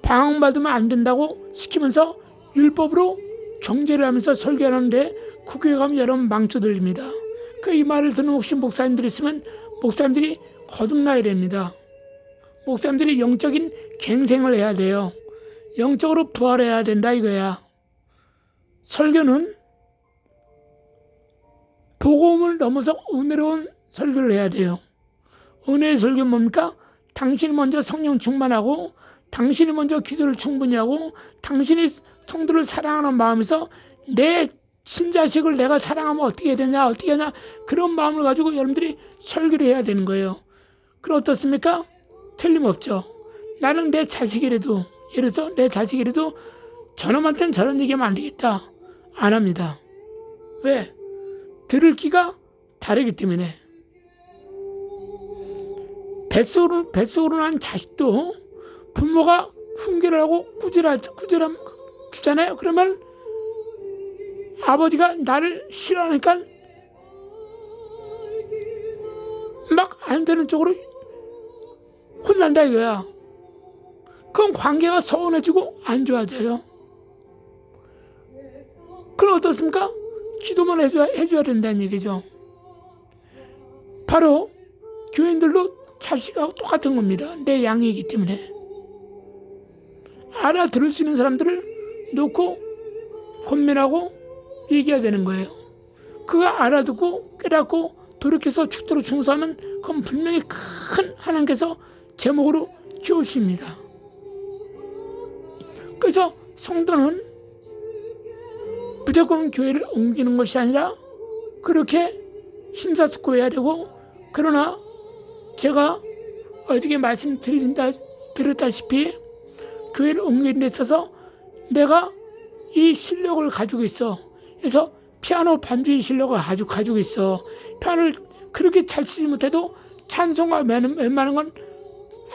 방황받으면 안 된다고 시키면서 율법으로 정죄를 하면서 설교하는데 그 교회 가면 여러분 망쳐들립니다. 이 말을 듣는 혹시 목사님들이 있으면 목사님들이 거듭나야 됩니다. 목사님들이 영적인 갱생을 해야 돼요. 영적으로 부활해야 된다 이거야. 설교는 복음을 넘어서 은혜로운 설교를 해야 돼요. 은혜의 설교는 뭡니까? 당신이 먼저 성령 충만하고, 당신이 먼저 기도를 충분히 하고, 당신이 성도를 사랑하는 마음에서 내 친자식을 내가 사랑하면 어떻게 되냐, 어떻게 하냐, 그런 마음을 가지고 여러분들이 설교를 해야 되는 거예요. 그럼 어떻습니까? 틀림없죠. 나는 내 자식이라도, 예를 들어서 내 자식이라도 저놈한테는 저런 얘기하면 안 되겠다, 안 합니다. 왜? 들을 귀가 다르기 때문에. 뱃속으로 난 자식도 부모가 훈계를 하고 꾸지람 주잖아요. 그러면 아버지가 나를 싫어하니까 막 안 되는 쪽으로 혼난다 이거야. 그럼 관계가 서운해지고 안 좋아져요. 그럼 어떻습니까? 기도만 해줘야 된다는 얘기죠. 바로 교인들도 자식하고 똑같은 겁니다. 내 양이기 때문에. 알아들을 수 있는 사람들을 놓고 권면하고 얘기해야 되는 거예요. 그가 알아듣고 깨닫고 돌이켜서 죽도록 충성하면 그건 분명히 큰 하나님께서 제목으로 키우십니다. 그래서 성도는 무조건 교회를 옮기는 것이 아니라 그렇게 심사숙고해야 되고, 그러나 제가 어저께 드렸다시피 교회를 옮긴 데 있어서 내가 이 실력을 가지고 있어. 그래서 피아노 반주의 실력을 아주 가지고 있어. 피아노를 그렇게 잘 치지 못해도 찬송가 웬만한 건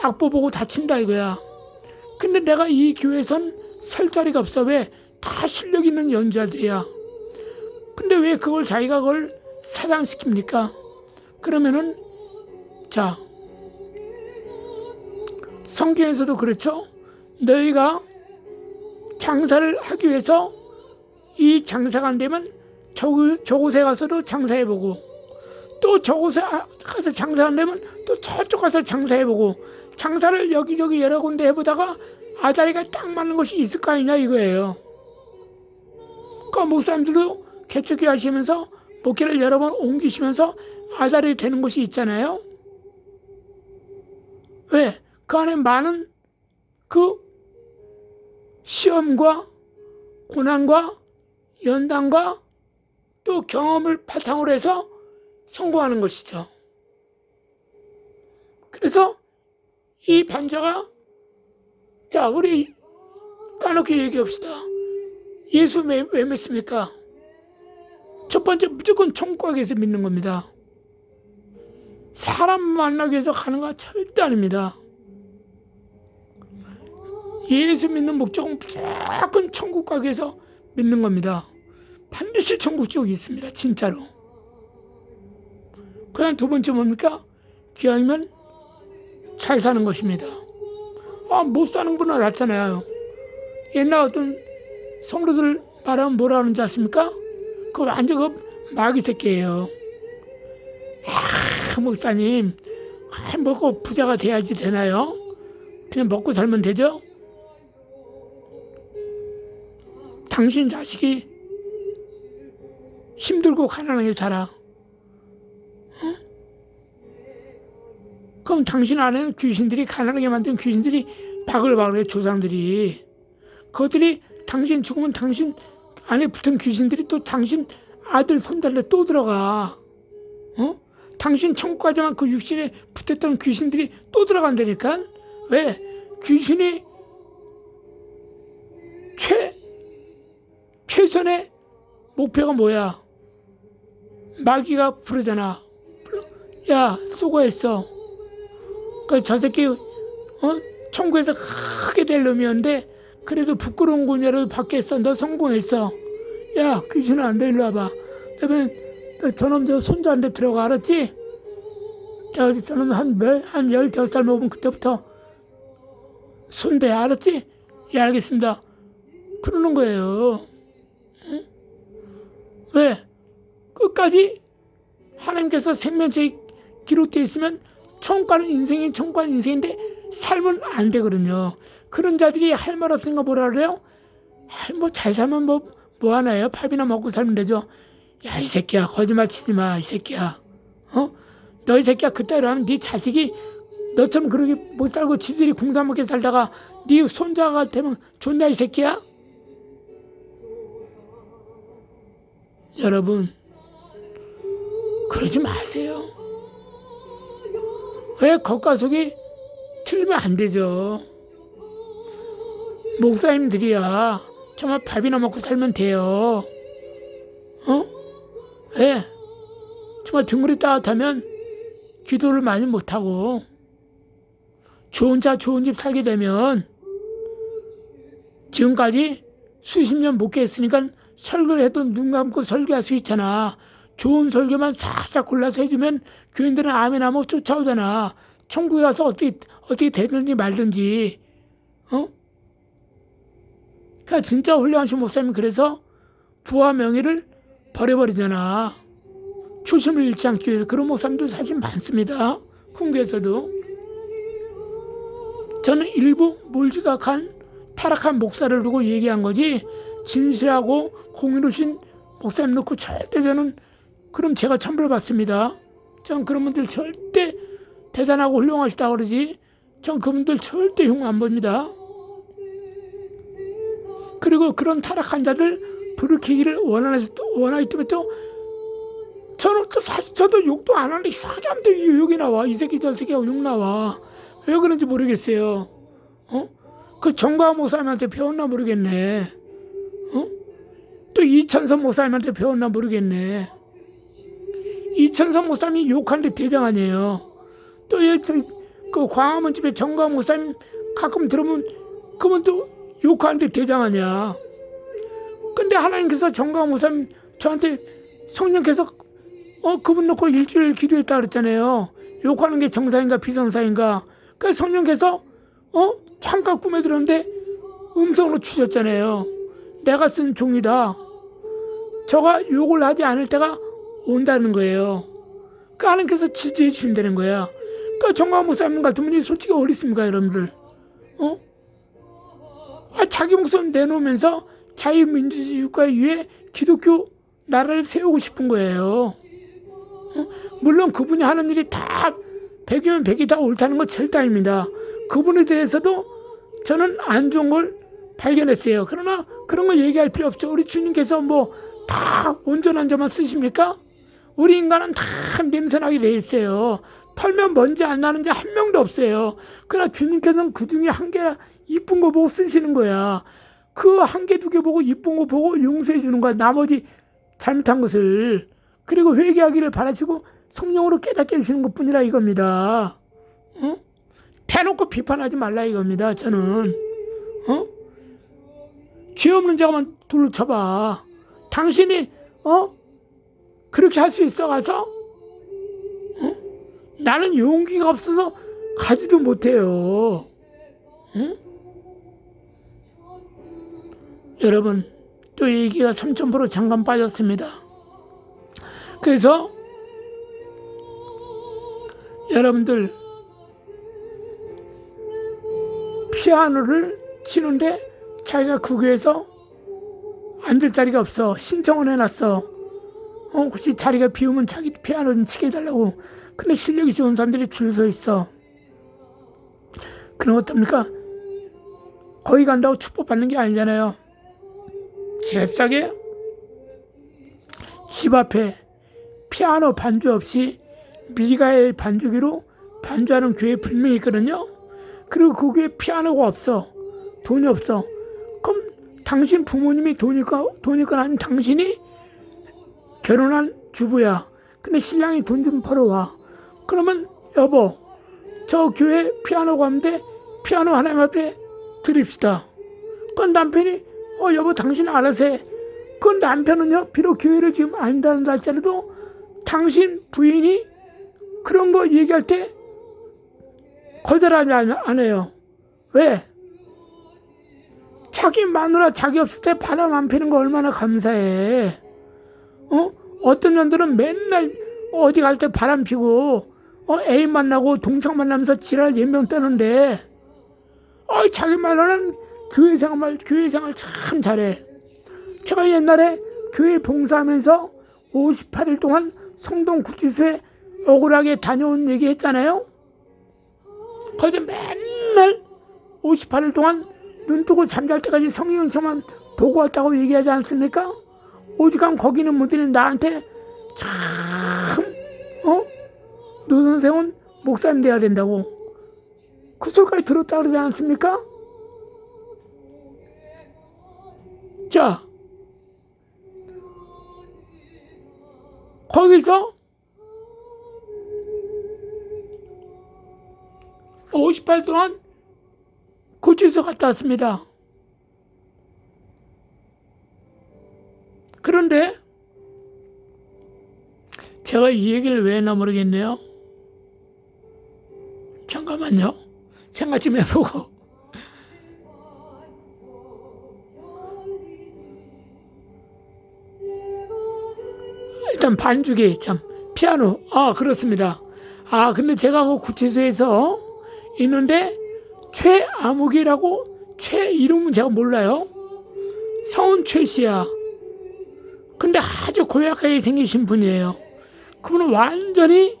악보 보고 다 친다 이거야. 근데 내가 이 교회에선 설 자리가 없어. 왜? 다 실력 있는 연주자들이야. 근데 왜 자기가 그걸 사장시킵니까? 그러면은 자, 성경에서도 그렇죠. 너희가 장사를 하기 위해서 이 장사가 안 되면 저곳에 가서도 장사해보고, 또 저곳에 가서 장사 안 되면 또 저쪽 가서 장사해보고, 장사를 여기저기 여러 군데 해보다가 아다리가 딱 맞는 것이 있을 거 아니냐 이거예요. 그 목사님들도 개척교 하시면서 목회를 여러 번 옮기시면서 아다리 되는 것이 있잖아요. 왜? 그 안에 많은 그 시험과 고난과 연단과 또 경험을 바탕으로 해서 성공하는 것이죠. 그래서 이 반자가, 자, 우리 까놓게 얘기합시다. 예수 왜 믿습니까? 첫 번째, 무조건 천국 가기 위해서 믿는 겁니다. 사람 만나기 위해서 가는 거 절대 아닙니다. 예수 믿는 목적은 무조건 천국 가기 위해서 믿는 겁니다. 반드시 천국 쪽이 있습니다. 진짜로. 그 다음 두 번째 뭡니까? 기왕이면 잘 사는 것입니다. 못 사는 분은 낫잖아요. 옛날 어떤 성도들 말하면 뭐라 하는지 아십니까? 그거 완전 그 마귀 새끼예요. 목사님, 먹고 부자가 돼야지 되나요? 그냥 먹고 살면 되죠? 당신 자식이 힘들고 가난하게 살아. 그럼 당신 안에는 귀신들이, 가난하게 만든 귀신들이 바글바글해. 조상들이. 그것들이 당신 죽으면 당신 안에 붙은 귀신들이 또 당신 아들 손달래 또 들어가. 당신 천국 가자만 그 육신에 붙었던 귀신들이 또 들어간다니까. 왜? 귀신이 최선의 목표가 뭐야? 마귀가 부르잖아. 야, 수고했어. 저 새끼 천국에서 크게 될 놈이었는데 그래도 부끄러운 군이라도 받겠어. 너 성공했어. 야, 귀신아, 너 일로 와봐. 그러면 저놈 저 손자한테 들어가, 알았지? 저놈 한 15살 먹으면 그때부터 손대, 알았지? 예, 알겠습니다. 그러는 거예요. 응? 왜? 끝까지 하나님께서 생명책이 기록되어 있으면 천국 가는 인생이 천국 가는 인생인데 삶은 안 되거든요. 그런 자들이 할 말 없으니까 뭐라 그래요? 뭐 잘 살면 뭐 하나요? 밥이나 먹고 살면 되죠. 야, 이 새끼야, 거짓말 치지 마, 이 새끼야. 너 이 새끼야, 그따위로 하면 네 자식이 너처럼 그렇게 못 살고 지들이 공사 먹게 살다가 네 손자가 되면 좋냐, 이 새끼야? 여러분, 그러지 마세요. 왜 겉가속이 틀리면 안 되죠. 목사님들이야 정말 밥이나 먹고 살면 돼요. 왜? 정말 등골이 따뜻하면 기도를 많이 못하고 좋은 집 살게 되면 지금까지 수십 년 목회했으니까 설교를 해도 눈 감고 설교할 수 있잖아. 좋은 설교만 싹싹 골라서 해주면 교인들은 아멘 하면 쫓아오잖아. 천국에 가서 어떻게 되든지 말든지. 그러니까 진짜 훌륭하신 목사님이 그래서 부와 명예를 버려버리잖아. 초심을 잃지 않기 위해서. 그런 목사님들 사실 많습니다. 훈계에서도. 저는 일부 몰지각한 타락한 목사를 두고 얘기한 거지, 진실하고 공의로우신 목사님 놓고 절대 저는, 그럼 제가 천벌 받습니다. 전 그런 분들 절대 대단하고 훌륭하시다 그러지, 전 그분들 절대 흉 안 봅니다. 그리고 그런 타락한 자들 돌이키기를 원하기 때문에 또 저는 또 사실 저도 욕도 안 하는데 이상하게 하면 또 욕이 나와. 이 새끼 저 새끼하고 욕 나와. 왜 그런지 모르겠어요. 그 정광 목사님한테 배웠나 모르겠네. 또 이천선 목사님한테 배웠나 모르겠네. 이천선 목사님이 욕하는데 대장 아니에요. 또 그 광화문 집에 정광 목사님 가끔 들으면 그분 또 욕하는데 대장 아니야. 근데 하나님께서 정광 목사님 저한테 성령께서 그분 놓고 일주일 기도했다 그랬잖아요. 욕하는 게 정상인가 비정상인가. 그래서 성령께서 잠깐 꿈에 들었는데 음성으로 주셨잖아요. 내가 쓴 종이다. 저가 욕을 하지 않을 때가 온다는 거예요. 그러니까 하나님께서 지지해 주신다는 거야. 그러니까 정광 목사님 같은 분이 솔직히 어디 있습니까, 여러분들? 자기 목숨 내놓으면서 자유민주주의 국가 위에 기독교 나라를 세우고 싶은 거예요. 물론 그분이 하는 일이 다 100이면 100이 다 옳다는 건 절대 아닙니다. 그분에 대해서도 저는 안 좋은 걸 발견했어요. 그러나 그런 거 얘기할 필요 없죠. 우리 주님께서 뭐 다 온전한 자만 쓰십니까? 우리 인간은 다 냄새나게 돼 있어요. 털면 먼지 안 나는 자 한 명도 없어요. 그러나 주님께서는 그 중에 한 개 이쁜 거 보고 쓰시는 거야. 그 한 개 두 개 보고 이쁜 거 보고 용서해 주는 거야. 나머지 잘못한 것을. 그리고 회개하기를 바라시고 성령으로 깨닫게 해주시는 것뿐이라 이겁니다. 대놓고 비판하지 말라 이겁니다. 저는 죄 없는 자만 둘러 쳐봐. 당신이 그렇게 할 수 있어 가서 나는 용기가 없어서 가지도 못해요. 여러분 또 얘기가 3,000% 잠깐 빠졌습니다. 그래서 여러분들 피아노를 치는데 자기가 그 교회에서 앉을 자리가 없어. 신청을 해놨어. 혹시 자리가 비우면 자기 피아노 좀 치게 해달라고. 근데 실력이 좋은 사람들이 줄 서 있어. 그럼 어떡합니까? 거기 간다고 축복받는 게 아니잖아요. 잽싸게 집 앞에 피아노 반주 없이 미가엘 반주기로 반주하는 교회 분명히 있거든요. 그리고 그 교회에 피아노가 없어. 돈이 없어. 그럼 당신 부모님이 돈이 있거나 아니면 당신이 결혼한 주부야. 근데 신랑이 돈 좀 벌어와. 그러면 여보 저 교회 피아노가 없는데 피아노 하나님 앞에 드립시다. 그건 남편이 여보 당신 알아서 해. 그건 남편은요 비록 교회를 지금 안 다닌다 할지라도 당신 부인이 그런 거 얘기할 때 거절하지 안 해요. 왜? 자기 마누라 자기 없을 때 바람 안 피는 거 얼마나 감사해. 어떤 년들은 맨날 어디 갈 때 바람 피고 애인 만나고 동창 만나면서 지랄 연명 떠는데 자기 말로는 교회 생활 참 잘해. 제가 옛날에 교회 봉사하면서 58일 동안 성동 구치소에 억울하게 다녀온 얘기 했잖아요. 거기서 맨날 58일 동안 눈 뜨고 잠잘 때까지 성경책만 보고 왔다고 얘기하지 않습니까? 오직한 거기 있는 분들이 나한테 참 노 선생은 목사님 돼야 된다고 그 소리까지 들었다 그러지 않습니까? 자, 거기서 58일 동안 구치소 갔다 왔습니다. 그런데 제가 이 얘기를 왜 했나 모르겠네요. 잠깐만요. 생각 좀 해보고. 일단 반주기 참 피아노 그렇습니다. 근데 제가 그 구치소에서 있는데 최아무개라고 최 이름은 제가 몰라요. 성은 최 씨야. 근데 아주 고약하게 생기신 분이에요. 그분은 완전히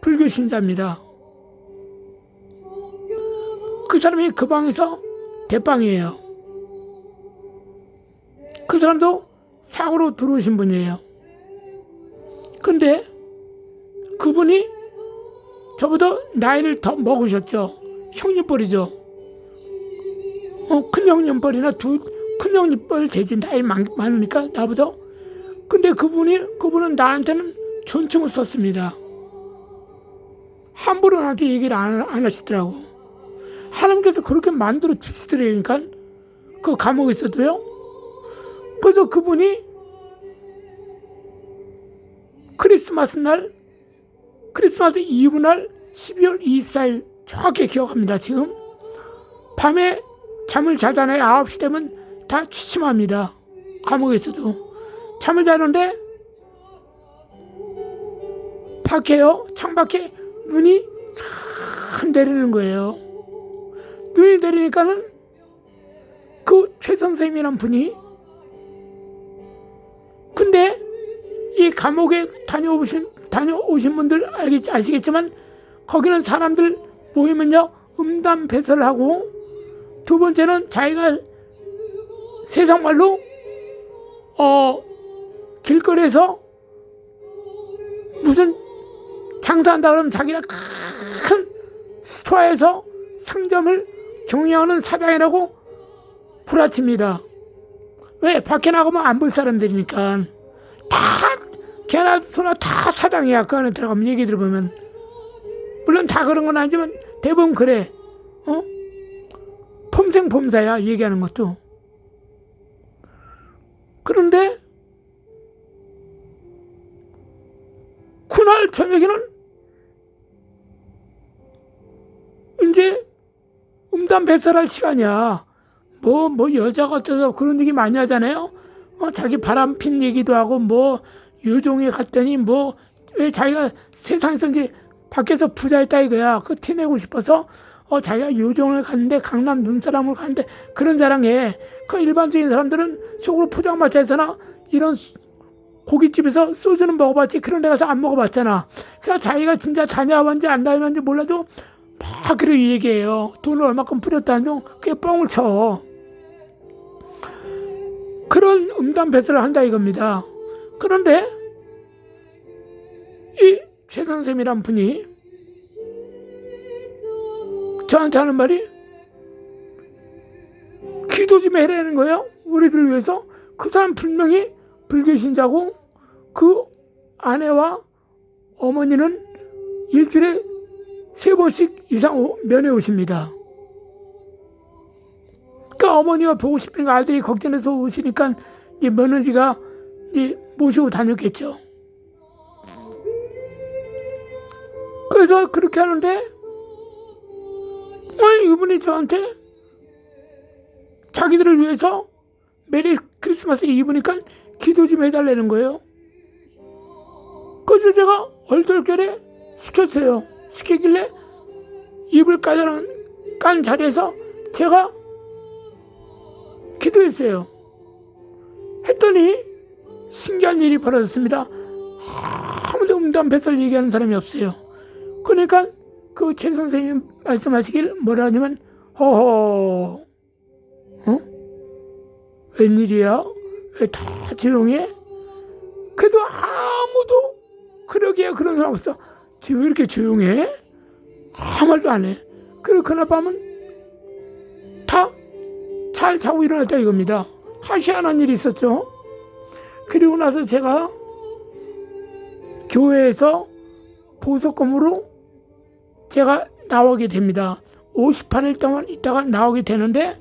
불교 신자입니다. 그 사람이 그 방에서 대빵이에요. 그 사람도 사고로 들어오신 분이에요. 근데 그분이 저보다 나이를 더 먹으셨죠. 형님뻘이죠. 큰 형님뻘이나 큰 형님뻘 되지. 나이 많으니까 나보다. 근데 그분은 나한테는 존칭을 썼습니다. 함부로 나한테 얘기를 안 하시더라고. 하나님께서 그렇게 만들어 주시더라니까. 그 감옥에 있어도요. 그래서 그분이 크리스마스 이브 날 12월 24일 정확히 기억합니다. 지금 밤에 잠을 자잖아요. 9시 되면 다 취침합니다. 감옥에서도 잠을 자는데 밖에요, 창밖에 눈이 싹 내리는 거예요. 눈이 내리니까는 그 최 선생님이란 분이, 근데 이 감옥에 다녀오신 분들 아시겠지만 거기는 사람들 모이면요 음담배설을 하고, 두 번째는 자기가 세상 말로 길거리에서 무슨 장사한다 그러면 자기가 큰 스토어에서 상점을 경영하는 사장이라고 부라칩니다. 왜? 밖에 나가면 안 볼 사람들이니까. 다 개나 소나 다 사장이야. 그 안에 들어가면 얘기 들어보면. 물론 다 그런 건 아니지만 대부분 그래. 폼생폼사야, 얘기하는 것도. 그런데 그날 저녁에는 이제 음담배설할 시간이야. 뭐 여자 같아서 그런 얘기 많이 하잖아요. 자기 바람핀 얘기도 하고, 뭐 요종에 갔더니 뭐 왜 자기가 세상에서 이제 밖에서 부자였다 이거야. 그 티내고 싶어서 자기가 요종을 갔는데, 강남 눈사람을 갔는데, 그런 자랑해. 그 일반적인 사람들은 속으로 포장마차에서나 이런 고깃집에서 소주는 먹어봤지 그런 데 가서 안 먹어봤잖아. 그러니까 자기가 진짜 다녀왔는지 안 다녀왔는지 몰라도 막 그렇게 얘기해요. 돈을 얼마큼 뿌렸다는 둥 그게 뻥을 쳐. 그런 음담배설을 한다 이겁니다. 그런데 이 최 선생님이란 분이 저한테 하는 말이, 기도 좀 해라는 거예요. 우리들 위해서. 그 사람 분명히 불교신자고, 그 아내와 어머니는 일주일에 3번씩 이상 면회 오십니다. 그러니까 어머니가 보고 싶으니까 아들이 걱정해서 오시니까 이 며느리가 모시고 다녔겠죠. 그래서 그렇게 하는데 이분이 저한테 자기들을 위해서 메리 크리스마스 이브니까 기도 좀 해달라는 거예요. 그래서 제가 얼떨결에 시켰어요. 시키길래 이불 깐 자리에서 제가 기도했어요. 했더니 신기한 일이 벌어졌습니다. 아무도 음담배설 얘기하는 사람이 없어요. 그러니까 그 최 선생님 말씀하시길 뭐라 하냐면, 허허, 웬일이야? 왜 다 조용해? 그래도 아무도 그러기에 그런 사람 없어. 지금 왜 이렇게 조용해? 아무 말도 안 해. 그리고 그날 밤은 다 잘 자고 일어났다 이겁니다. 희한한 일이 있었죠. 그리고 나서 제가 교회에서 보석금으로 제가 나오게 됩니다. 58일 동안 있다가 나오게 되는데,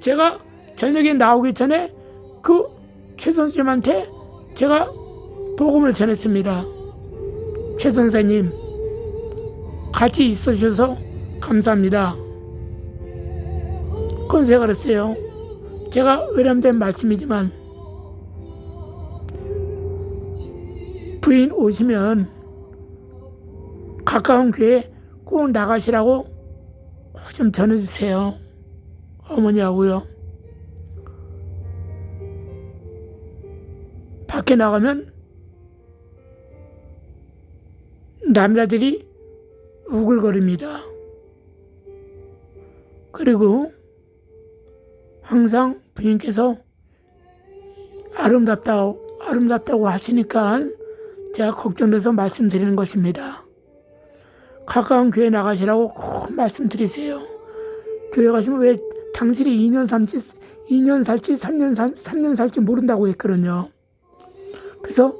제가 저녁에 나오기 전에 그 최 선생님한테 제가 복음을 전했습니다. 최 선생님, 같이 있어 주셔서 감사합니다. 그건 제가 그랬어요. 제가 외람된 말씀이지만 부인 오시면 가까운 교회 꼭 나가시라고 좀 전해주세요. 어머니하고요. 밖에 나가면 남자들이 우글거립니다. 그리고 항상 부인께서 아름답다고 하시니까 제가 걱정돼서 말씀드리는 것입니다. 가까운 교회 나가시라고 꼭 말씀드리세요. 교회 가시면 왜 당신이 2년 살지 3년 살지 모른다고 했거든요. 그래서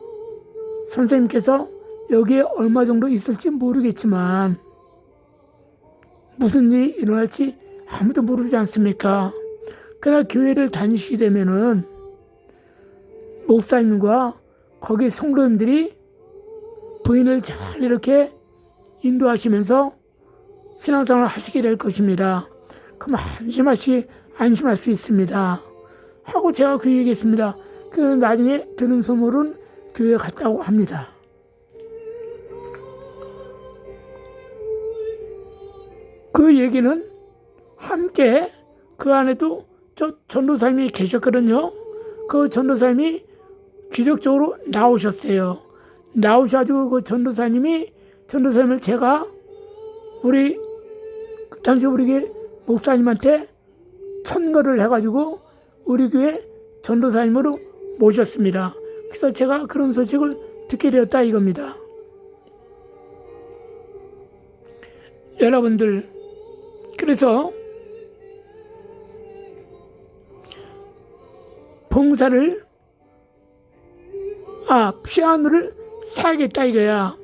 선생님께서 여기에 얼마 정도 있을지 모르겠지만 무슨 일이 일어날지 아무도 모르지 않습니까? 그러나 교회를 다니시게 되면은 목사님과 거기 성도님들이 부인을 잘 이렇게 인도하시면서 신앙생활을 하시게 될 것입니다. 그럼 안심할 수 있습니다. 하고 제가 그 얘기했습니다. 그 나중에 들은 소문은 교회에 갔다고 합니다. 그 얘기는 함께 그 안에도 저 전도사님이 계셨거든요. 그 전도사님이 기적적으로 나오셨어요. 나오셔가지고 그 전도사님을 제가 당시 우리 교회 목사님한테 천거를 해가지고 우리 교회 전도사님으로 모셨습니다. 그래서 제가 그런 소식을 듣게 되었다 이겁니다. 여러분들, 그래서 피아노를 사야겠다 이거야.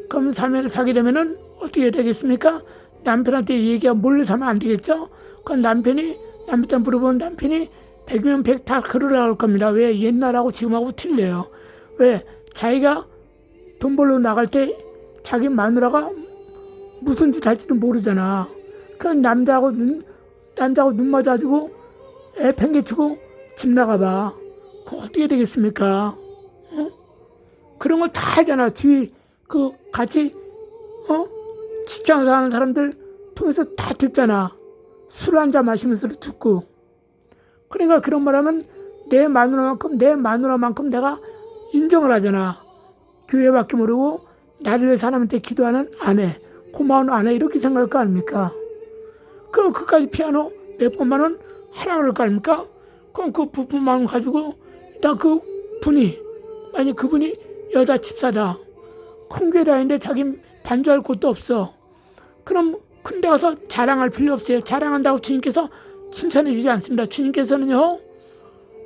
그럼 사게 되면은 어떻게 되겠습니까? 남편한테 얘기가 몰래 사면 안 되겠죠? 그럼 남편한테 물어보면 남편이 100명 100 다 그러라 할 겁니다. 왜? 옛날하고 지금하고 틀려요. 왜? 자기가 돈 벌러 나갈 때 자기 마누라가 무슨 짓 할지도 모르잖아. 그럼 남자하고 눈 맞아가지고 애 팽개치고 집 나가봐. 그럼 어떻게 되겠습니까? 그런 거 다 하잖아. 같이 직장 사는 사람들 통해서 다 듣잖아. 술 한잔 마시면서 듣고. 그러니까 그런 말 하면 내 마누라만큼 내가 인정을 하잖아. 교회밖에 모르고 나를 위해 사람한테 기도하는 아내, 고마운 아내 이렇게 생각할 거 아닙니까? 그럼 그까지 피아노 몇 번만은 하라고 그럴 거 아닙니까? 그럼 그 부품만 가지고 일단 만약 그분이 여자 집사다. 큰 교회 다니는데 자기 반주할 곳도 없어. 그럼 큰 데 가서 자랑할 필요 없어요. 자랑한다고 주님께서 칭찬해 주지 않습니다. 주님께서는요,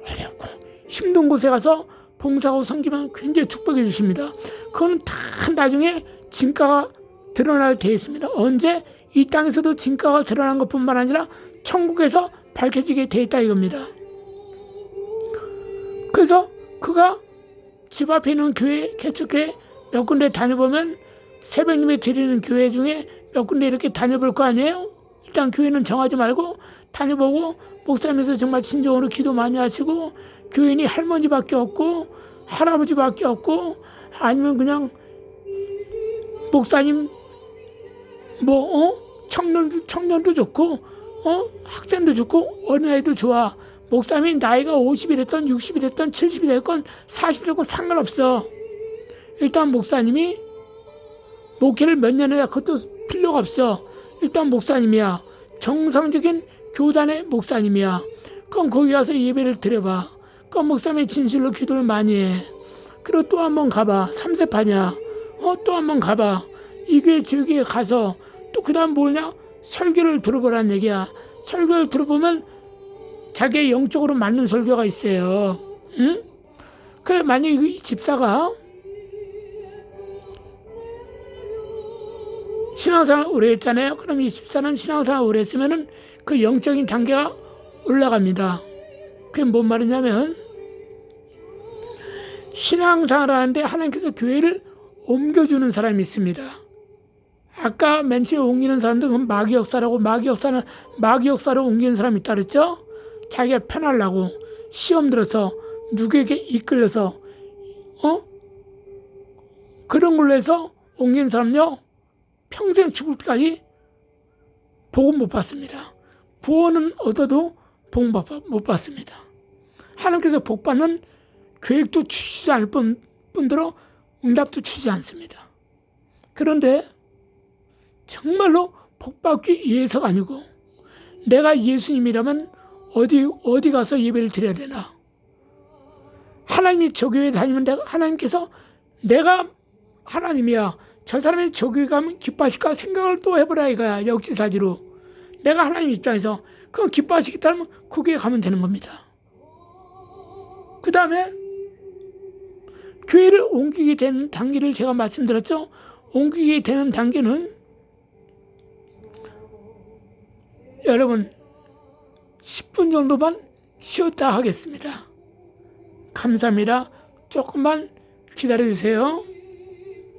어렵고 힘든 곳에 가서 봉사하고 섬기면 굉장히 축복해 주십니다. 그건 다 나중에 진가가 드러나게 되어 있습니다. 언제? 이 땅에서도 진가가 드러난 것뿐만 아니라 천국에서 밝혀지게 되어 있다 이겁니다. 그래서 그가 집 앞에 있는 교회, 개척교회 몇 군데 다녀보면 새벽 예배 드리는 교회 중에 몇 군데 이렇게 다녀볼 거 아니에요? 일단 교회는 정하지 말고 다녀보고 목사님께서 정말 진정으로 기도 많이 하시고 교인이 할머니밖에 없고 할아버지밖에 없고 아니면 그냥 목사님 청년도 좋고 학생도 좋고 어린아이도 좋아. 목사님이 나이가 50이 됐던 60이 됐던 70이 됐건 40이 됐건 상관없어. 일단 목사님이 목회를 몇 년 해야 그것도 필요가 없어. 일단 목사님이야. 정상적인 교단의 목사님이야. 그럼 거기 가서 예배를 드려봐. 그럼 목사님이 진실로 기도를 많이 해. 그리고 또 한 번 가봐. 3세파냐. 또 한 번 가봐. 이 교회 저 교회 가서 또 그 다음 뭐냐? 설교를 들어보라는 얘기야. 설교를 들어보면 자기의 영적으로 맞는 설교가 있어요. 응? 그래 만약 이 집사가 신앙생활 오래 했잖아요. 그럼 이 집사는 신앙생활 오래 했으면은 그 영적인 단계가 올라갑니다. 그게 뭔 말이냐면 신앙생활을 하는데 하나님께서 교회를 옮겨주는 사람이 있습니다. 아까 맨 처음에 옮기는 사람도 그건 마귀 역사라고 마귀 역사로 옮기는 사람이 있다 그랬죠? 자기가 편하려고 시험 들어서 누구에게 이끌려서 그런 걸로 해서 옮긴 사람요 평생 죽을 때까지 복은 못 받습니다. 구원은 얻어도 복 못 받습니다. 하나님께서 복 받는 계획도 주시지 않을 뿐더러 응답도 주지 않습니다. 그런데 정말로 복 받기 위해서가 아니고 내가 예수님이라면 어디 가서 예배를 드려야 되나? 하나님이 저 교회 다니면 하나님께서 내가 하나님이야. 저 사람이 저기 가면 기뻐하실까 생각을 또 해보라 이거야. 역지사지로. 내가 하나님 입장에서 그거 기뻐하시겠다면 거기에 가면 되는 겁니다. 그 다음에 교회를 옮기게 되는 단계를 제가 말씀드렸죠. 옮기게 되는 단계는 여러분 10분 정도만 쉬었다 하겠습니다. 감사합니다. 조금만 기다려주세요.